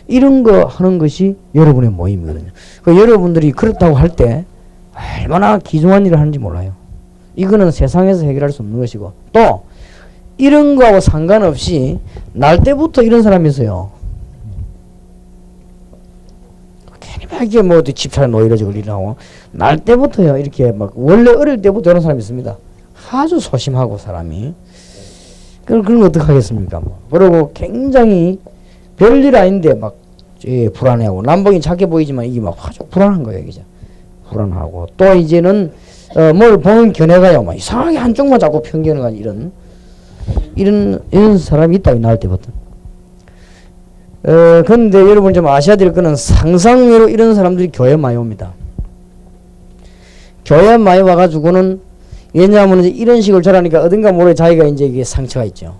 이런 거 하는 것이 여러분의 모임이거든요. 여러분들이 그렇다고 할 때 얼마나 귀중한 일을 하는지 몰라요. 이거는 세상에서 해결할 수 없는 것이고, 또 이런 거하고 상관없이 날 때부터 이런 사람이 있어요. 괜히 막 이게 뭐 집사람 노이러지고 이러고 날 때부터요 이렇게 막 원래 어릴 때부터 이런 사람이 있습니다. 아주 소심하고 사람이 그런 거 어떻게 하겠습니까? 뭐. 그리고 굉장히 별일 아닌데 막 불안해하고 남봉이 작게 보이지만 이게 막 아주 불안한 거예요, 이제 불안하고 또 이제는 뭘 보는 견해가요 막 이상하게 한쪽만 자꾸 편견을 가지고 이런 사람이 있다, 이 나올 때부터. 근데 여러분 좀 아셔야 될 거는 상상외로 이런 사람들이 교회 많이 옵니다. 교회 많이 와가지고는 왜냐하면 이제 이런 식으로 저라니까 어딘가 모르게 자기가 이제 이게 상처가 있죠.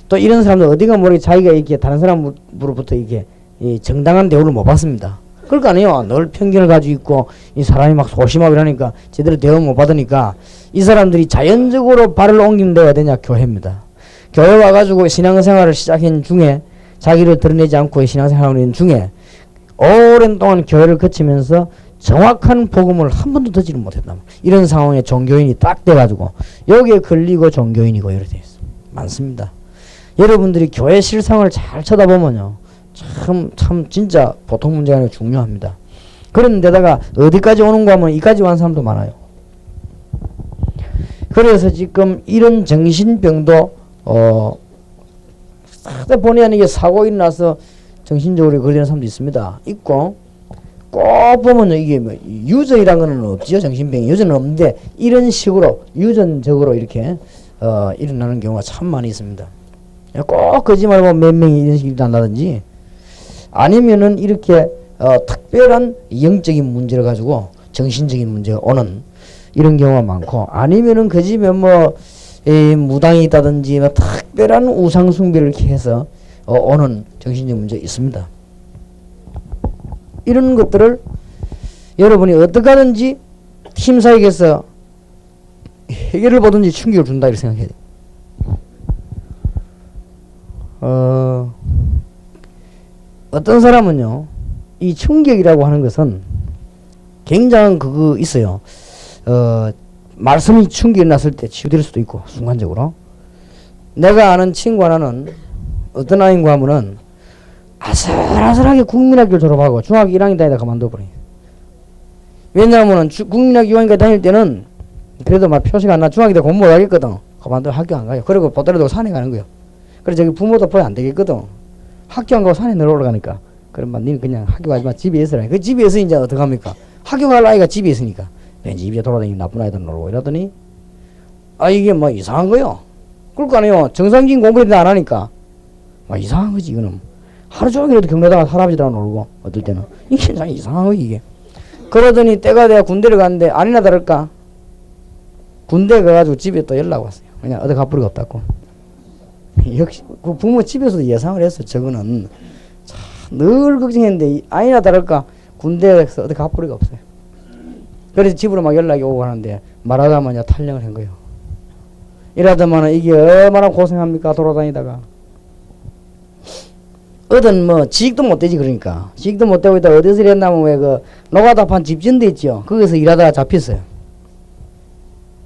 또 이런 사람들 어딘가 모르게 자기가 이렇게 다른 사람으로부터 이게 이 정당한 대우를 못 받습니다. 그럴 거 아니에요. 늘 편견을 가지고 있고 이 사람이 막 소심하고 이러니까 제대로 대우 못 받으니까 이 사람들이 자연적으로 발을 옮기는 데가 어디냐? 교회입니다. 교회 와가지고 신앙생활을 시작한 중에 자기를 드러내지 않고 신앙생활을 하는 중에 오랜 동안 교회를 거치면서 정확한 복음을 한 번도 듣지를 못했다. 이런 상황에 종교인이 딱 돼가지고 여기에 걸리고 종교인이고 이렇게 돼 있어. 많습니다. 여러분들이 교회 실상을 잘 쳐다보면요. 참 진짜 보통 문제가 아니고 중요합니다. 그런 데다가 어디까지 오는가 하면 이까지 온 사람도 많아요. 그래서 지금 이런 정신병도 본의 아니게 사고 일어나서 정신적으로 걸리는 사람도 있습니다. 있고 꼭 보면요 이게 뭐 유전이란 거는 없지요. 정신병이 유전은 없는데 이런 식으로 유전적으로 이렇게 일어나는 경우가 참 많이 있습니다. 꼭 거짓말 말고 몇 명이 이런 식으로 일어난다든지 아니면은 이렇게 특별한 영적인 문제를 가지고 정신적인 문제가 오는 이런 경우가 많고, 아니면은 그 집에 뭐 무당이 있다든지 뭐 특별한 우상 숭배를 이렇게 해서 오는 정신적 문제가 있습니다. 이런 것들을 여러분이 어떻게 하든지 팀 사역에서 해결을 보든지 충격을 준다 이렇게 생각해야 돼요. 어떤 사람은요 이 충격이라고 하는 것은 굉장한 그거 있어요. 말씀이 충격이 났을 때 치유될 수도 있고 순간적으로. 내가 아는 친구 하나는 어떤 아이인가 하면은 아슬아슬하게 국민학교를 졸업하고 중학교 1학년 다니다 그만둬버려요. 왜냐하면 국민학교 6학년 다닐 때는 그래도 막 표시가 안 나 중학교 때 공부 못하겠거든. 그만둬 학교 안 가요. 그리고 보따리 들고 산에 가는 거예요. 그래서 저기 부모도 보여 안 되겠거든. 학교 안 가고 산에 내려 올라가니까. 그럼 막 니는 그냥 학교 가지 마. 집에 있으라. 그 집에 있으니 이제 어떡합니까? 학교 갈 아이가 집에 있으니까. 왠지 집에 돌아다니는 나쁜 아이들 놀고 이러더니 이게 뭐 이상한 거요. 그럴 거 아니에요. 정상적인 공부를 안 하니까 막 이상한 거지 이거는. 하루 종일에도 경로다가 할아버지랑 놀고 어떨 때는 이게 참 이상한 거 이게. 그러더니 때가 돼야 군대를 갔는데 아니나 다를까 군대 가가지고 집에 또 연락 왔어요. 그냥 어디 갚을 거 없다고. 역시 그 부모 집에서도 예상을 했어. 저거는 참 늘 걱정했는데 아니나 다를까 군대에서 어디 갚을 거 없어요. 그래서 집으로 막 연락이 오고 하는데 말하자마자 탈령을 한 거예요. 이러다마는 이게 얼마나 고생합니까 돌아다니다가. 어떤 뭐 지식도 못 되지. 그러니까 지식도 못 되고 있다 어디서 일했냐면 왜 그 노가다 판 집진데 있죠. 거기서 일하다가 잡혔어요.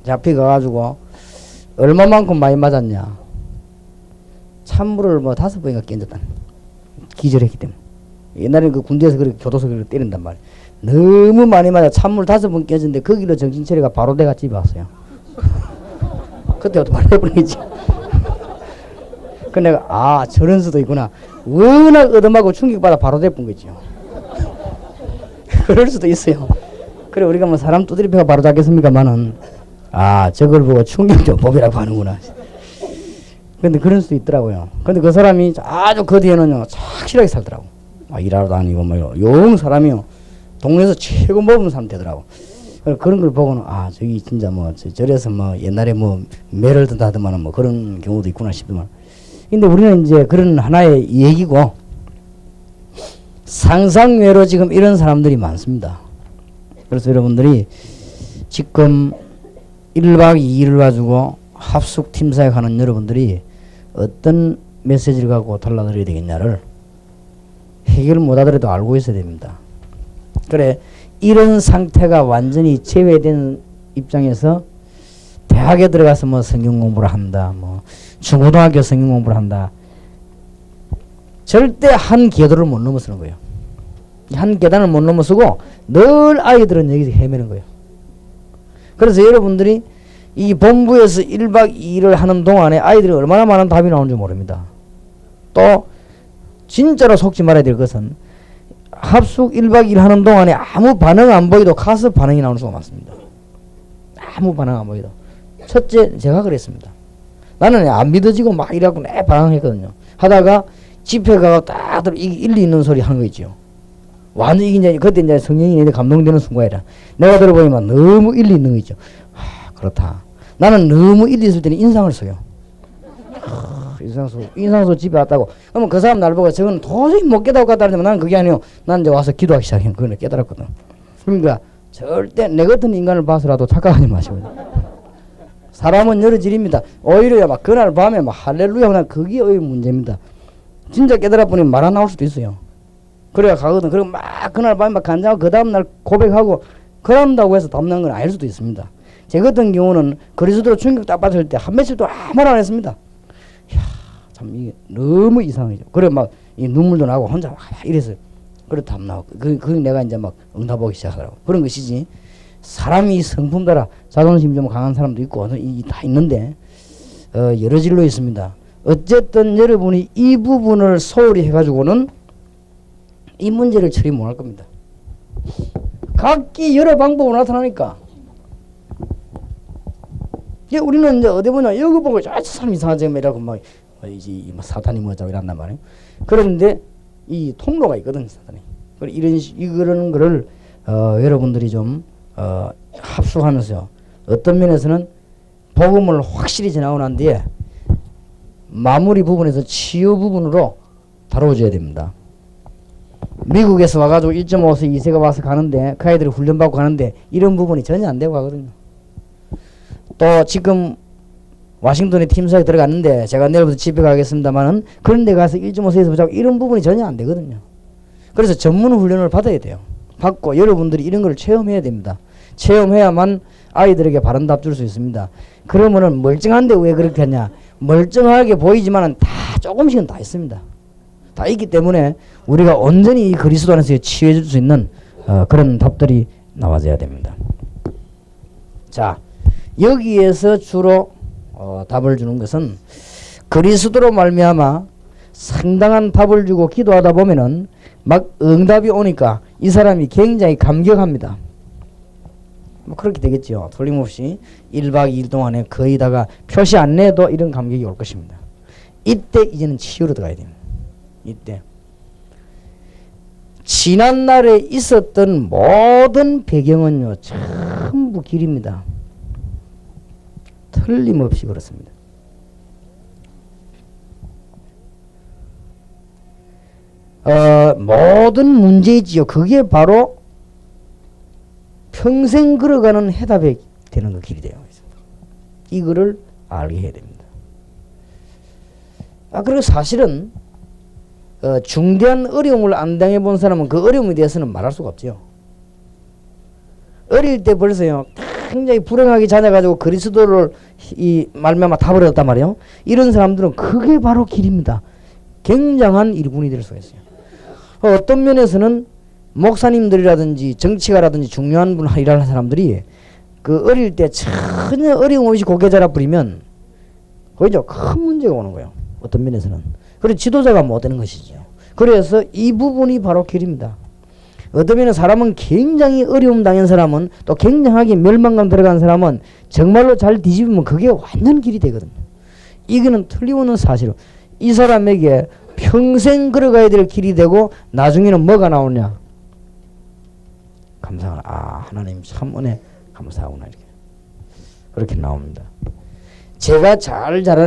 잡혀가가지고 얼마만큼 많이 맞았냐. 찬물을 뭐 5번인가 끼얹었다. 기절했기 때문에. 옛날에 그 군대에서 그렇게 교도소 그렇게 때린단 말이에요. 너무 많이 맞아 찬물 5번 껴졌는데 거기로 정신처리가 바로 돼가 집에 왔어요. 그때 어떻게 말해버리지. 그 내가 저런 수도 있구나. 워낙 얻어맞고 충격받아 바로 돼본 거죠. 그럴 수도 있어요. 그래 우리가 뭐 사람 두드리 패가 바로 잡겠습니까만은 저걸 보고 충격적 법이라고 하는구나. 근데 그럴 수도 있더라고요. 근데 그 사람이 아주 그 뒤에는요 착실하게 살더라고. 일하러 다니고 뭐요 영 사람이요 동네에서 최고 먹은 사람 되더라고. 그런 걸 보고는 저기 진짜 뭐 저래서 뭐 옛날에 뭐 매를 든다 하더만은 뭐 그런 경우도 있구나 싶더만. 근데 우리는 이제 그런 하나의 얘기고 상상외로 지금 이런 사람들이 많습니다. 그래서 여러분들이 지금 1박 2일을 가지고 합숙 팀사역 하는 여러분들이 어떤 메시지를 갖고 달라드려야 되겠냐를 해결을 못하더라도 알고 있어야 됩니다. 그래 이런 상태가 완전히 제외된 입장에서 대학에 들어가서 뭐 성경 공부를 한다, 뭐 중고등학교 성경 공부를 한다. 절대 한 궤도를 못 넘어서는 거예요. 한 계단을 못 넘어서고 늘 아이들은 여기서 헤매는 거예요. 그래서 여러분들이 이 본부에서 1박 2일을 하는 동안에 아이들이 얼마나 많은 답이 나오는지 모릅니다. 또 진짜로 속지 말아야 될 것은 합숙 1박 2일 하는 동안에 아무 반응 안 보이도 가서 반응이 나오는 수가 많습니다. 아무 반응 안 보이도. 첫째 제가 그랬습니다. 나는 안 믿어지고 막 이래갖고 내 반항했거든요. 하다가 집회 가서 딱 일리 있는 소리 하는 거 있죠. 완전 이제 그때 이제 성령이 이제 감동되는 순간이라 내가 들어보니까 너무 일리 있는 거 있죠. 그렇다. 나는 너무 일리 있을 때는 인상을 써요. 인상서 집에 왔다고. 그러면 그 사람 날 보고 저건 도저히 못 깨달을 것 같다는데 나는 그게 아니요. 난 이제 와서 기도하기 시작해. 그걸 깨달았거든. 그러니까 절대 내 같은 인간을 봐서라도 착각하지 마시고. 사람은 여러 질입니다. 오히려 막 그날 밤에 막 할렐루야 하나 그게 오히려 문제입니다. 진짜 깨달아보니 말 안 나올 수도 있어요. 그래야 가거든. 그리고 막 그날 밤에 막 간장하고 그 다음날 고백하고 그런다고 해서 담는 건 아닐 수도 있습니다. 제 같은 경우는 그리스도로 충격 딱 받을 때 한 며칠 동안 아무 말 안 했습니다. 이야, 참 이게 너무 이상하죠. 그래 막 이 눈물도 나고 혼자 막 이래서 그래 답 나오고 그 내가 이제 막 응답하기 시작하더라고. 그런 것이지. 사람이 성품 따라 자존심이 좀 강한 사람도 있고 다 있는데 여러 질로 있습니다. 어쨌든 여러분이 이 부분을 소홀히 해가지고는 이 문제를 처리 못할 겁니다. 각기 여러 방법으로 나타나니까. 우리는 이제 어디 보냐 여기 보고 저 사람 이상하지 이라고 막 이제 사탄이 뭐자고 이란단 말이에요. 그런데 이 통로가 있거든 사탄이. 이런 거를 여러분들이 좀 합숙하면서요. 어떤 면에서는 복음을 확실히 전하고 난 뒤에 마무리 부분에서 치유 부분으로 다뤄줘야 됩니다. 미국에서 와가지고 1.5세, 2세가 와서 가는데 그 아이들이 훈련받고 가는데 이런 부분이 전혀 안 되고 가거든요. 또 지금 와싱턴에 팀사에 들어갔는데 제가 내일부터 집에 가겠습니다만은 그런 데 가서 1.5세에서 보자고 이런 부분이 전혀 안 되거든요. 그래서 전문 훈련을 받아야 돼요. 받고 여러분들이 이런 걸 체험해야 됩니다. 체험해야만 아이들에게 바른 답 줄 수 있습니다. 그러면은 멀쩡한데 왜 그렇게 하냐? 멀쩡하게 보이지만은 다 조금씩은 다 있습니다. 다 있기 때문에 우리가 온전히 이 그리스도 안에서 치유해 줄 수 있는 그런 답들이 나와줘야 됩니다. 자, 여기에서 주로 답을 주는 것은 그리스도로 말미암아 상당한 답을 주고 기도하다 보면은 막 응답이 오니까 이 사람이 굉장히 감격합니다. 뭐 그렇게 되겠죠. 틀림없이 1박 2일 동안에 거의 다가 표시 안 내도 이런 감격이 올 것입니다. 이때 이제는 치유로 들어가야 됩니다. 이때 지난날에 있었던 모든 배경은요 전부 길입니다. 틀림없이 그렇습니다. 모든 문제이지요. 그게 바로 평생 걸어가는 해답이 되는 그 길이 돼요. 이거를 알게 해야 됩니다. 그리고 사실은 중대한 어려움을 안 당해본 사람은 그 어려움에 대해서는 말할 수가 없죠. 어릴 때 벌써요 굉장히 불행하게 자라가지고 그리스도를 이 말미암아 다 버렸단 말이에요. 이런 사람들은 그게 바로 길입니다. 굉장한 일꾼이 될 수가 있어요. 어떤 면에서는 목사님들이라든지 정치가라든지 중요한 분 일하는 사람들이 그 어릴 때 전혀 어려움 없이 고개 자라 버리면 거기서 큰 문제가 오는 거예요. 어떤 면에서는. 그래서 지도자가 못 되는 것이죠. 그래서 이 부분이 바로 길입니다. 어떤 면에 사람은 굉장히 어려움 당한 사람은 또 굉장하게 멸망감 들어간 사람은 정말로 잘 뒤집으면 그게 완전 길이 되거든요. 이거는 틀림없는 사실이에요. 이 사람에게 평생 걸어가야 될 길이 되고 나중에는 뭐가 나오냐? 감사하나. 하나님 참 은혜 감사하구나 이렇게. 그렇게 나옵니다. 제가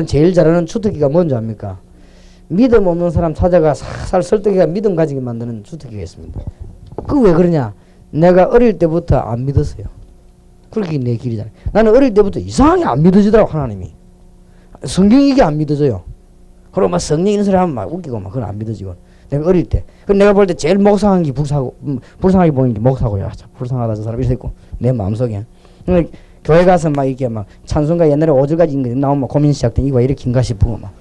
제일 잘하는 주특기가 뭔지 압니까? 믿음 없는 사람 찾아가 살살 설득해가 믿음 가지게 만드는 주특기가 있습니다. 그 왜 그러냐? 내가 어릴 때부터 안 믿었어요. 그렇게 내 길이잖아요. 나는 어릴 때부터 이상하게 안 믿어지더라고 하나님이. 성경이 이게 안 믿어져요. 그리고 막 성령 이런 소리 하면 막 웃기고 막 그건 안 믿어지고. 내가 어릴 때. 그럼 내가 볼 때 제일 불쌍한 게 불쌍하게 보이는 게 목사고요. 참 불쌍하다 저 사람 이랬고 내 마음속에. 교회 가서 막 이렇게 막 찬송가 옛날에 5절까지 나오면 고민 시작된 이거 왜 이렇게 긴가 싶고 막.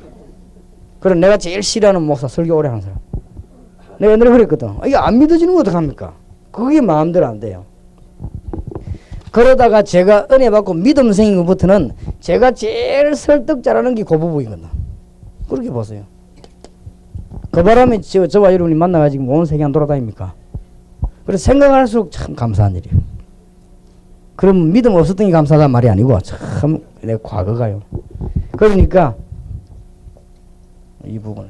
그럼 내가 제일 싫어하는 목사 설교 오래 하는 사람. 내가 옛날에 그랬거든. 이게 안 믿어지는 거 어떡합니까? 그게 마음대로 안 돼요. 그러다가 제가 은혜 받고 믿음 생긴 것부터는 제가 제일 설득 잘하는 게 그 부분이거든. 그렇게 보세요. 그 바람에 저와 여러분이 만나가지고 온 세계 안 돌아다닙니까? 그래서 생각할수록 참 감사한 일이에요. 그럼 믿음 없었던 게 감사하단 말이 아니고 참 내 과거가요. 그러니까 이 부분은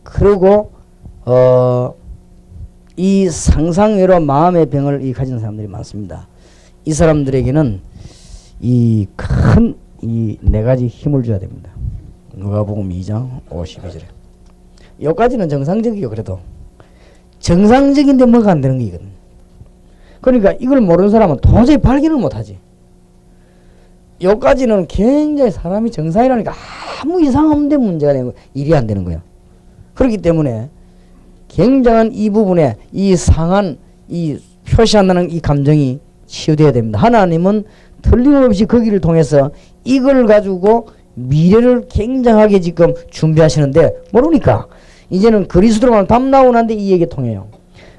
그리고 이 상상외로 마음의 병을 가진 사람들이 많습니다. 이 사람들에게는 이 큰 이 네 가지 힘을 줘야 됩니다. 누가복음 2장 52절에. 여기까지는 정상적이요. 그래도 정상적인데 뭐가 안 되는 게이거든. 그러니까 이걸 모르는 사람은 도저히 발견을 못하지. 여기까지는 굉장히 사람이 정상이라니까 아무 이상 없는데 문제가 되는 거야. 일이 안 되는 거야. 그렇기 때문에 굉장한 이 부분에 이 상한 이 표시한다는 이 감정이 치유되어야 됩니다. 하나님은 틀림없이 그 길을 통해서 이걸 가지고 미래를 굉장하게 지금 준비하시는데 모르니까 이제는 그리스도로만 답 나오는데 이 얘기 통해요.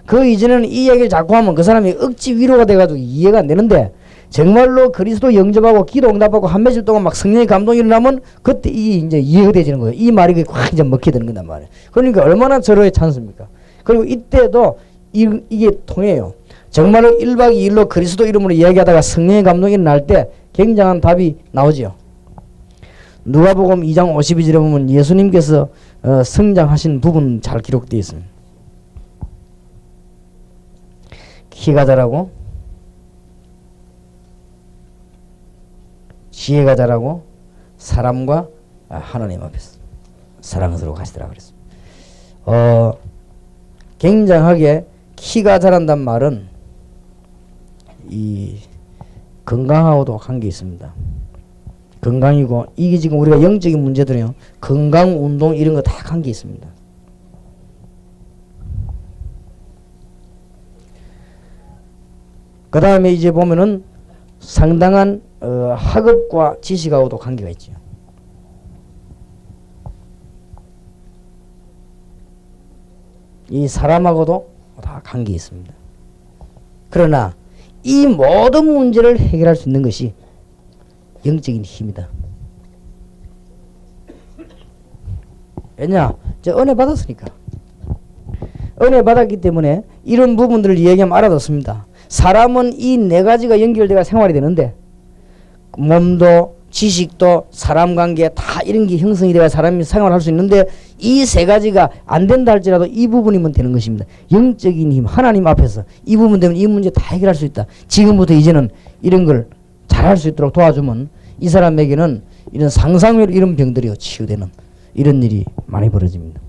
그 이전에는 이 얘기를 자꾸 하면 그 사람이 억지 위로가 돼가지고 이해가 안 되는데 정말로 그리스도 영접하고 기도 응답하고 한 며칠 동안 막 성령의 감동이 일어나면 그때 이 이제 이해가 되지는 거예요. 이 말이 확 이제 먹게 되는 거단 말이에요. 그러니까 얼마나 절호의 찬스입니까? 그리고 이때도 이게 통해요. 정말로 1박 2일로 그리스도 이름으로 이야기하다가 성령의 감동이 일어날 때 굉장한 답이 나오지요. 누가복음 2장 52절에 보면 예수님께서 성장하신 부분 잘 기록되어 있습니다. 키가 자라고 지혜가 자라고 사람과 하나님 앞에서 사랑스러워 가시더라 그랬습니다. 굉장하게 키가 자란단 말은 이 건강하고도 관계 있습니다. 건강이고 이게 지금 우리가 영적인 문제들이요. 건강, 운동 이런 거 다 관계 있습니다. 그 다음에 이제 보면은 상당한 학업과 지식하고도 관계가 있죠. 이 사람하고도 다 관계 있습니다. 그러나 이 모든 문제를 해결할 수 있는 것이 영적인 힘이다. 왜냐? 저 은혜 받았으니까. 은혜 받았기 때문에 이런 부분들을 이야기하면 알아듣습니다. 사람은 이 네 가지가 연결돼가 생활이 되는데 몸도 지식도 사람 관계 다 이런 게 형성이 돼야 사람이 생활할 수 있는데 이 세 가지가 안 된다 할지라도 이 부분이면 되는 것입니다. 영적인 힘 하나님 앞에서 이 부분 되면 이 문제 다 해결할 수 있다. 지금부터 이제는 이런 걸 잘할 수 있도록 도와주면 이 사람에게는 이런 상상외로 이런 병들이 치유되는 이런 일이 많이 벌어집니다.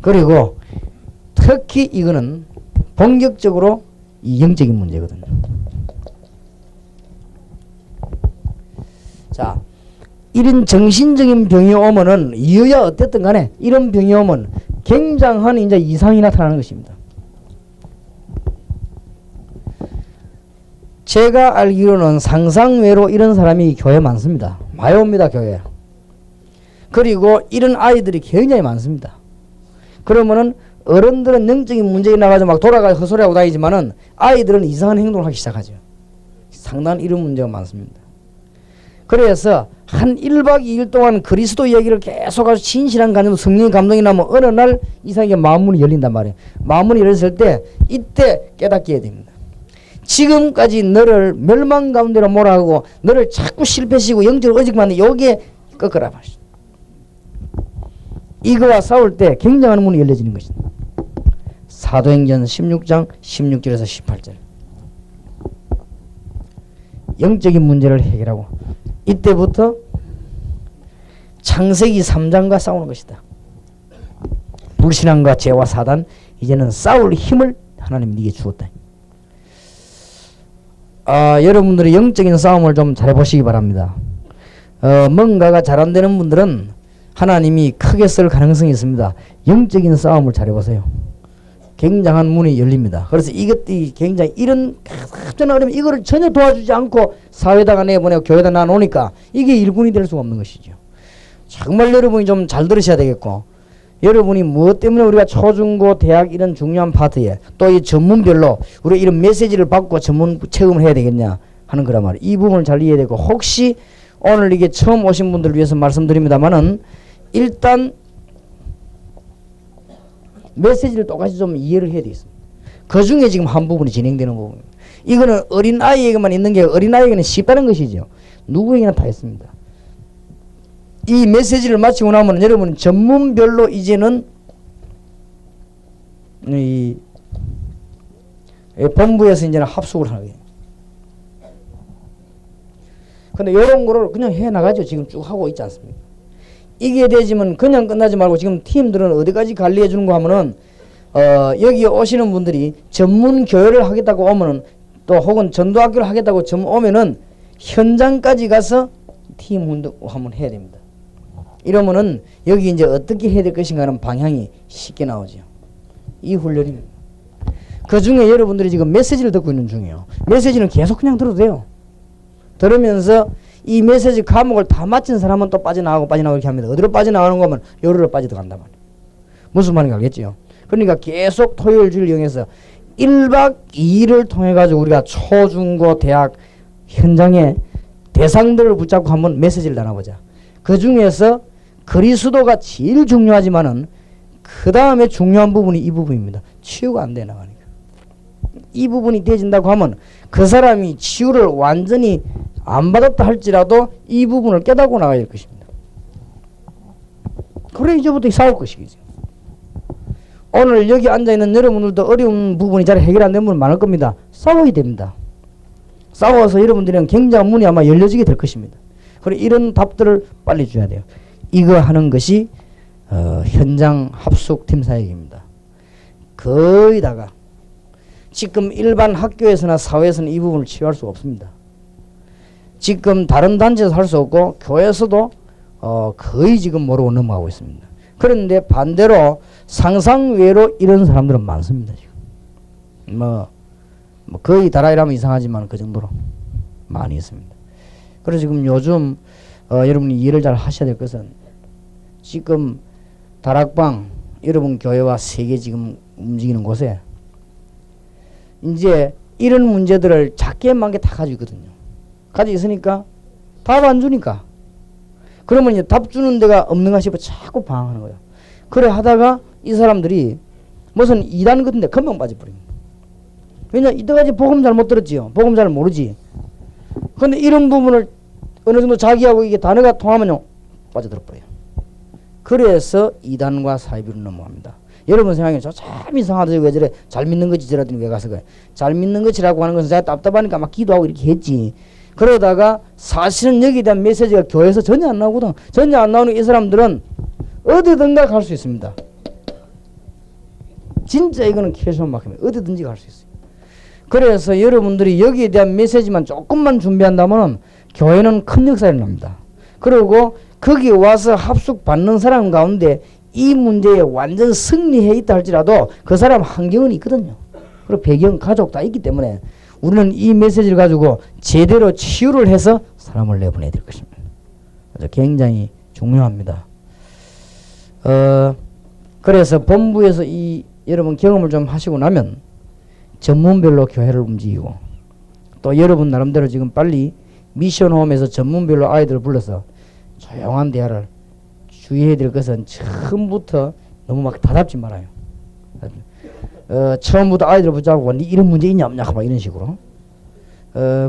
그리고 특히 이거는 본격적으로 이 영적인 문제거든요. 자, 이런 정신적인 병이 오면은 이유야 어쨌든 간에 이런 병이 오면 굉장한 이제 이상이 나타나는 것입니다. 제가 알기로는 상상외로 이런 사람이 교회에 많습니다. 많이 옵니다, 교회에. 그리고 이런 아이들이 굉장히 많습니다. 그러면은 어른들은 영적인 문제가 나가지고 막 돌아가 헛소리하고 다니지만은 아이들은 이상한 행동을 하기 시작하죠. 상당한 이런 문제가 많습니다. 그래서 한 1박 2일 동안 그리스도 얘기를 계속해서 진실한 감정, 성령의 감동이 나면 어느 날 이상하게 마음문이 열린단 말이에요. 마음문이 열렸을 때 이때 깨닫게 해야 됩니다. 지금까지 너를 멸망 가운데로 몰아가고 너를 자꾸 실패시키고 영적으로 어직만 여기에 꺾어라 말이죠. 이거와 싸울 때 굉장한 문이 열려지는 것입니다. 사도행전 16장 16절에서 18절. 영적인 문제를 해결하고 이때부터 창세기 3장과 싸우는 것이다. 불신앙과 죄와 사단 이제는 싸울 힘을 하나님이 네게 주었다. 여러분들이 영적인 싸움을 좀 잘해보시기 바랍니다. 뭔가가 잘 안되는 분들은 하나님이 크게 쓸 가능성이 있습니다. 영적인 싸움을 잘해보세요. 굉장한 문이 열립니다. 그래서 이것들이 굉장히 이런 갑자기 어려면 이거를 전혀 도와주지 않고 사회다가 내보내고 교회다 놔놓으니까 이게 일군이 될 수가 없는 것이죠. 정말 여러분이 좀 잘 들으셔야 되겠고, 여러분이 무엇 때문에 우리가 초중고 대학 이런 중요한 파트에 또 이 전문별로 우리가 이런 메시지를 받고 전문 체험을 해야 되겠냐 하는 거란 말이에요. 이 부분을 잘 이해해야 되고, 혹시 오늘 이게 처음 오신 분들을 위해서 말씀드립니다만은 일단 메시지를 똑같이 좀 이해를 해야 되겠습니다. 그 중에 지금 한 부분이 진행되는 부분입니다. 이거는 어린아이에게만 있는 게 어린아이에게는 쉽다는 것이죠. 누구에게나 다 있습니다. 이 메시지를 마치고 나면 여러분은 전문별로 이제는 이 본부에서 이제는 합숙을 하는 거예요. 근데 이런 거를 그냥 해 나가죠. 지금 쭉 하고 있지 않습니까? 이게 되지만 그냥 끝나지 말고 지금 팀들은 어디까지 관리해 주는 거 하면은 여기 오시는 분들이 전문 교회를 하겠다고 오면은 또 혹은 전도학교를 하겠다고 오면은 현장까지 가서 팀 운동 한번 해야 됩니다. 이러면은 여기 이제 어떻게 해야 될 것인가 하는 방향이 쉽게 나오죠. 이 훈련입니다. 그 중에 여러분들이 지금 메시지를 듣고 있는 중이에요. 메시지는 계속 그냥 들어도 돼요. 들으면서 이 메시지 과목을 다 마친 사람은 또 빠져나가고 이렇게 합니다. 어디로 빠져나가는 거면 요리로 빠져들어간단 말이에요. 무슨 말인지 알겠죠? 그러니까 계속 토요일 주일 이용해서 1박 2일을 통해 가지고 우리가 초중고 대학 현장에 대상들을 붙잡고 한번 메시지를 나눠보자. 그 중에서 그리스도가 제일 중요하지만은 그 다음에 중요한 부분이 이 부분입니다. 치유가 안 돼 나가니까. 이 부분이 되진다고 하면 그 사람이 치유를 완전히 안 받았다 할지라도 이 부분을 깨닫고 나가야 될 것입니다. 그래 이제부터 싸울 것이겠죠. 오늘 여기 앉아있는 여러분들도 어려운 부분이 잘 해결 안 된 부분 많을 겁니다. 싸워야 됩니다. 싸워서 여러분들은 굉장한 문이 아마 열려지게 될 것입니다. 그래 이런 답들을 빨리 줘야 돼요. 이거 하는 것이 현장 합숙 팀 사역입니다. 거의 다가 지금 일반 학교에서나 사회에서는 이 부분을 치유할 수가 없습니다. 지금 다른 단체에서 할 수 없고 교회에서도 거의 지금 모르고 넘어가고 있습니다. 그런데 반대로 상상외로 이런 사람들은 많습니다. 지금 뭐 거의 다라이라면 이상하지만 그 정도로 많이 있습니다. 그래서 지금 요즘 여러분이 이해를 잘 하셔야 될 것은 지금 다락방 여러분 교회와 세계 지금 움직이는 곳에 이제 이런 문제들을 작게 많게 다 가지고 있거든요. 가지고 있으니까 답 안 주니까 그러면 이제 답 주는 데가 없는가 싶어 자꾸 방황하는 거예요. 그래 하다가 이 사람들이 무슨 이단 같은 데 금방 빠져버립니다. 왜냐 이때까지 복음 잘 못 들었지요. 복음 잘 모르지. 근데 이런 부분을 어느 정도 자기하고 이게 단어가 통하면요 빠져들어 버려요. 그래서 이단과 사이비로 넘어갑니다. 여러분 생각에 저 참 이상하다. 왜 저래 잘 믿는 거지 저라더니 왜 가서 그래. 잘 믿는 거지라고 하는 것은 제가 답답하니까 막 기도하고 이렇게 했지. 그러다가 사실은 여기에 대한 메시지가 교회에서 전혀 안 나오거든. 전혀 안 나오는 이 사람들은 어디든가 갈 수 있습니다. 진짜 이거는 캐시온만큼이에요. 어디든지 갈 수 있어요. 그래서 여러분들이 여기에 대한 메시지만 조금만 준비한다면 교회는 큰 역사를 납니다. 그리고 거기 와서 합숙 받는 사람 가운데 이 문제에 완전 승리해 있다 할지라도 그 사람 환경은 있거든요. 그리고 배경, 가족 다 있기 때문에 우리는 이 메시지를 가지고 제대로 치유를 해서 사람을 내보내야 될 것입니다. 그래서 굉장히 중요합니다. 그래서 본부에서 이 여러분 경험을 좀 하시고 나면 전문별로 교회를 움직이고 또 여러분 나름대로 지금 빨리 미션홈에서 전문별로 아이들을 불러서 조용한 대화를 주의해야 될 것은 처음부터 너무 막 다잡지 말아요. 처음부터 아이들을 붙잡고 니 이런 문제 있냐 없냐 막 이런 식으로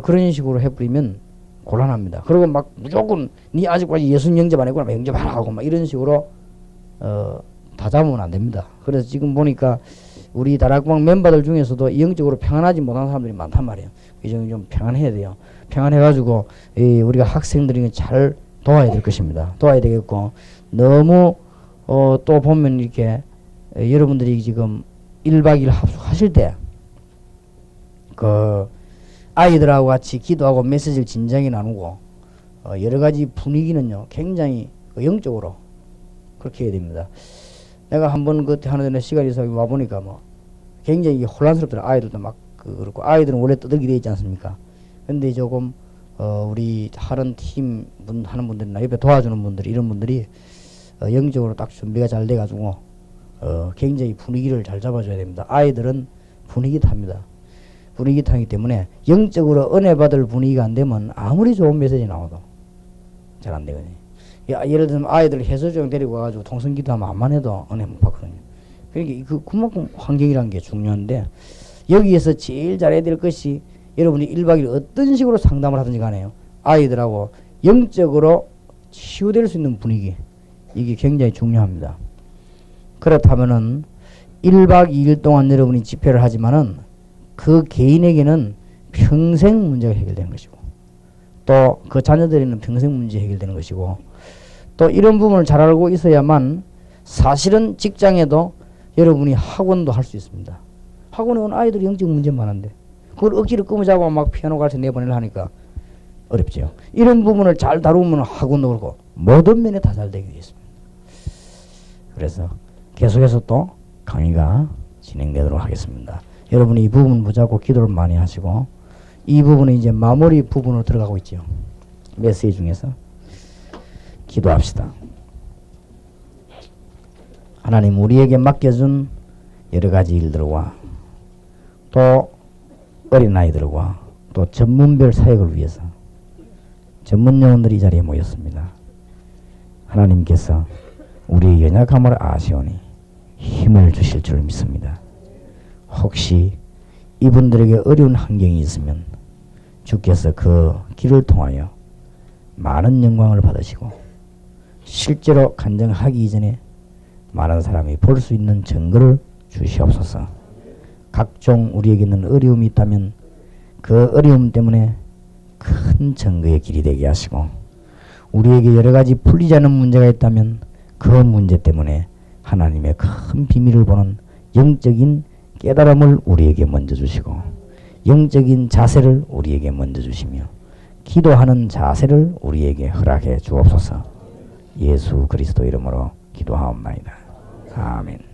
그런 식으로 해버리면 곤란합니다. 그리고 막 무조건 니 아직까지 예수님 영접 안 했구나 영접하라 하고 막 이런 식으로 다 잡으면 안 됩니다. 그래서 지금 보니까 우리 다락방 멤버들 중에서도 영적으로 평안하지 못한 사람들이 많단 말이에요. 이 정도 좀 평안해야 돼요. 평안해가지고 우리가 학생들이 잘 도와야 될 것입니다. 도와야 되겠고 너무 또 보면 이렇게 여러분들이 지금 1박 2일 합숙하실 때 그 아이들하고 같이 기도하고 메시지를 진작에 나누고 여러 가지 분위기는요 굉장히 영적으로 그렇게 해야 됩니다. 내가 한번 그때 하나 전에 시간이 있어 와 보니까 뭐 굉장히 혼란스럽더라. 아이들도 막 그렇고 아이들은 원래 떠들게 돼 있지 않습니까? 근데 조금 우리 하는 팀 하는 분들이나 옆에 도와주는 분들 이런 분들이 영적으로 딱 준비가 잘 돼가지고 굉장히 분위기를 잘 잡아줘야 됩니다. 아이들은 분위기 탑니다. 분위기 타기 때문에 영적으로 은혜 받을 분위기가 안 되면 아무리 좋은 메시지 나와도 잘 안 되거든요. 예를 들면 아이들 해수욕장 데리고 와가지고 통성기도 하면 암만 해도 은혜 못 받거든요. 그러니까 그만큼 환경이라는 게 중요한데 여기에서 제일 잘해야 될 것이 여러분이 1박 2일 어떤 식으로 상담을 하든지 간에요. 아이들하고 영적으로 치유될 수 있는 분위기 이게 굉장히 중요합니다. 그렇다면은 1박 2일 동안 여러분이 집회를 하지만은 그 개인에게는 평생 문제가 해결되는 것이고 또 그 자녀들에는 평생 문제 해결되는 것이고 또 이런 부분을 잘 알고 있어야만 사실은 직장에도 여러분이 학원도 할 수 있습니다. 학원에 온 아이들이 영적 문제 많은데 그걸 억지로 끊어자고 막 피아노 가르쳐 내보내려 하니까 어렵죠. 이런 부분을 잘 다루면 학원도 그렇고 모든 면에 다 잘 되게 되겠습니다. 그래서 계속해서 또 강의가 진행되도록 하겠습니다. 여러분이 이 부분 붙잡고 기도를 많이 하시고 이 부분은 이제 마무리 부분으로 들어가고 있죠. 메시지 중에서 기도합시다. 하나님 우리에게 맡겨준 여러 가지 일들과 또 어린아이들과 또 전문별 사역을 위해서 전문 요원들이 이 자리에 모였습니다. 하나님께서 우리의 연약함을 아시오니 힘을 주실 줄 믿습니다. 혹시 이분들에게 어려운 환경이 있으면 주께서 그 길을 통하여 많은 영광을 받으시고 실제로 간증하기 이전에 많은 사람이 볼 수 있는 증거를 주시옵소서. 각종 우리에게 있는 어려움이 있다면 그 어려움 때문에 큰 증거의 길이 되게 하시고 우리에게 여러 가지 풀리지 않은 문제가 있다면 그 문제 때문에 하나님의 큰 비밀을 보는 영적인 깨달음을 우리에게 먼저 주시고 영적인 자세를 우리에게 먼저 주시며 기도하는 자세를 우리에게 허락해 주옵소서. 예수 그리스도 이름으로 기도하옵나이다. 아멘.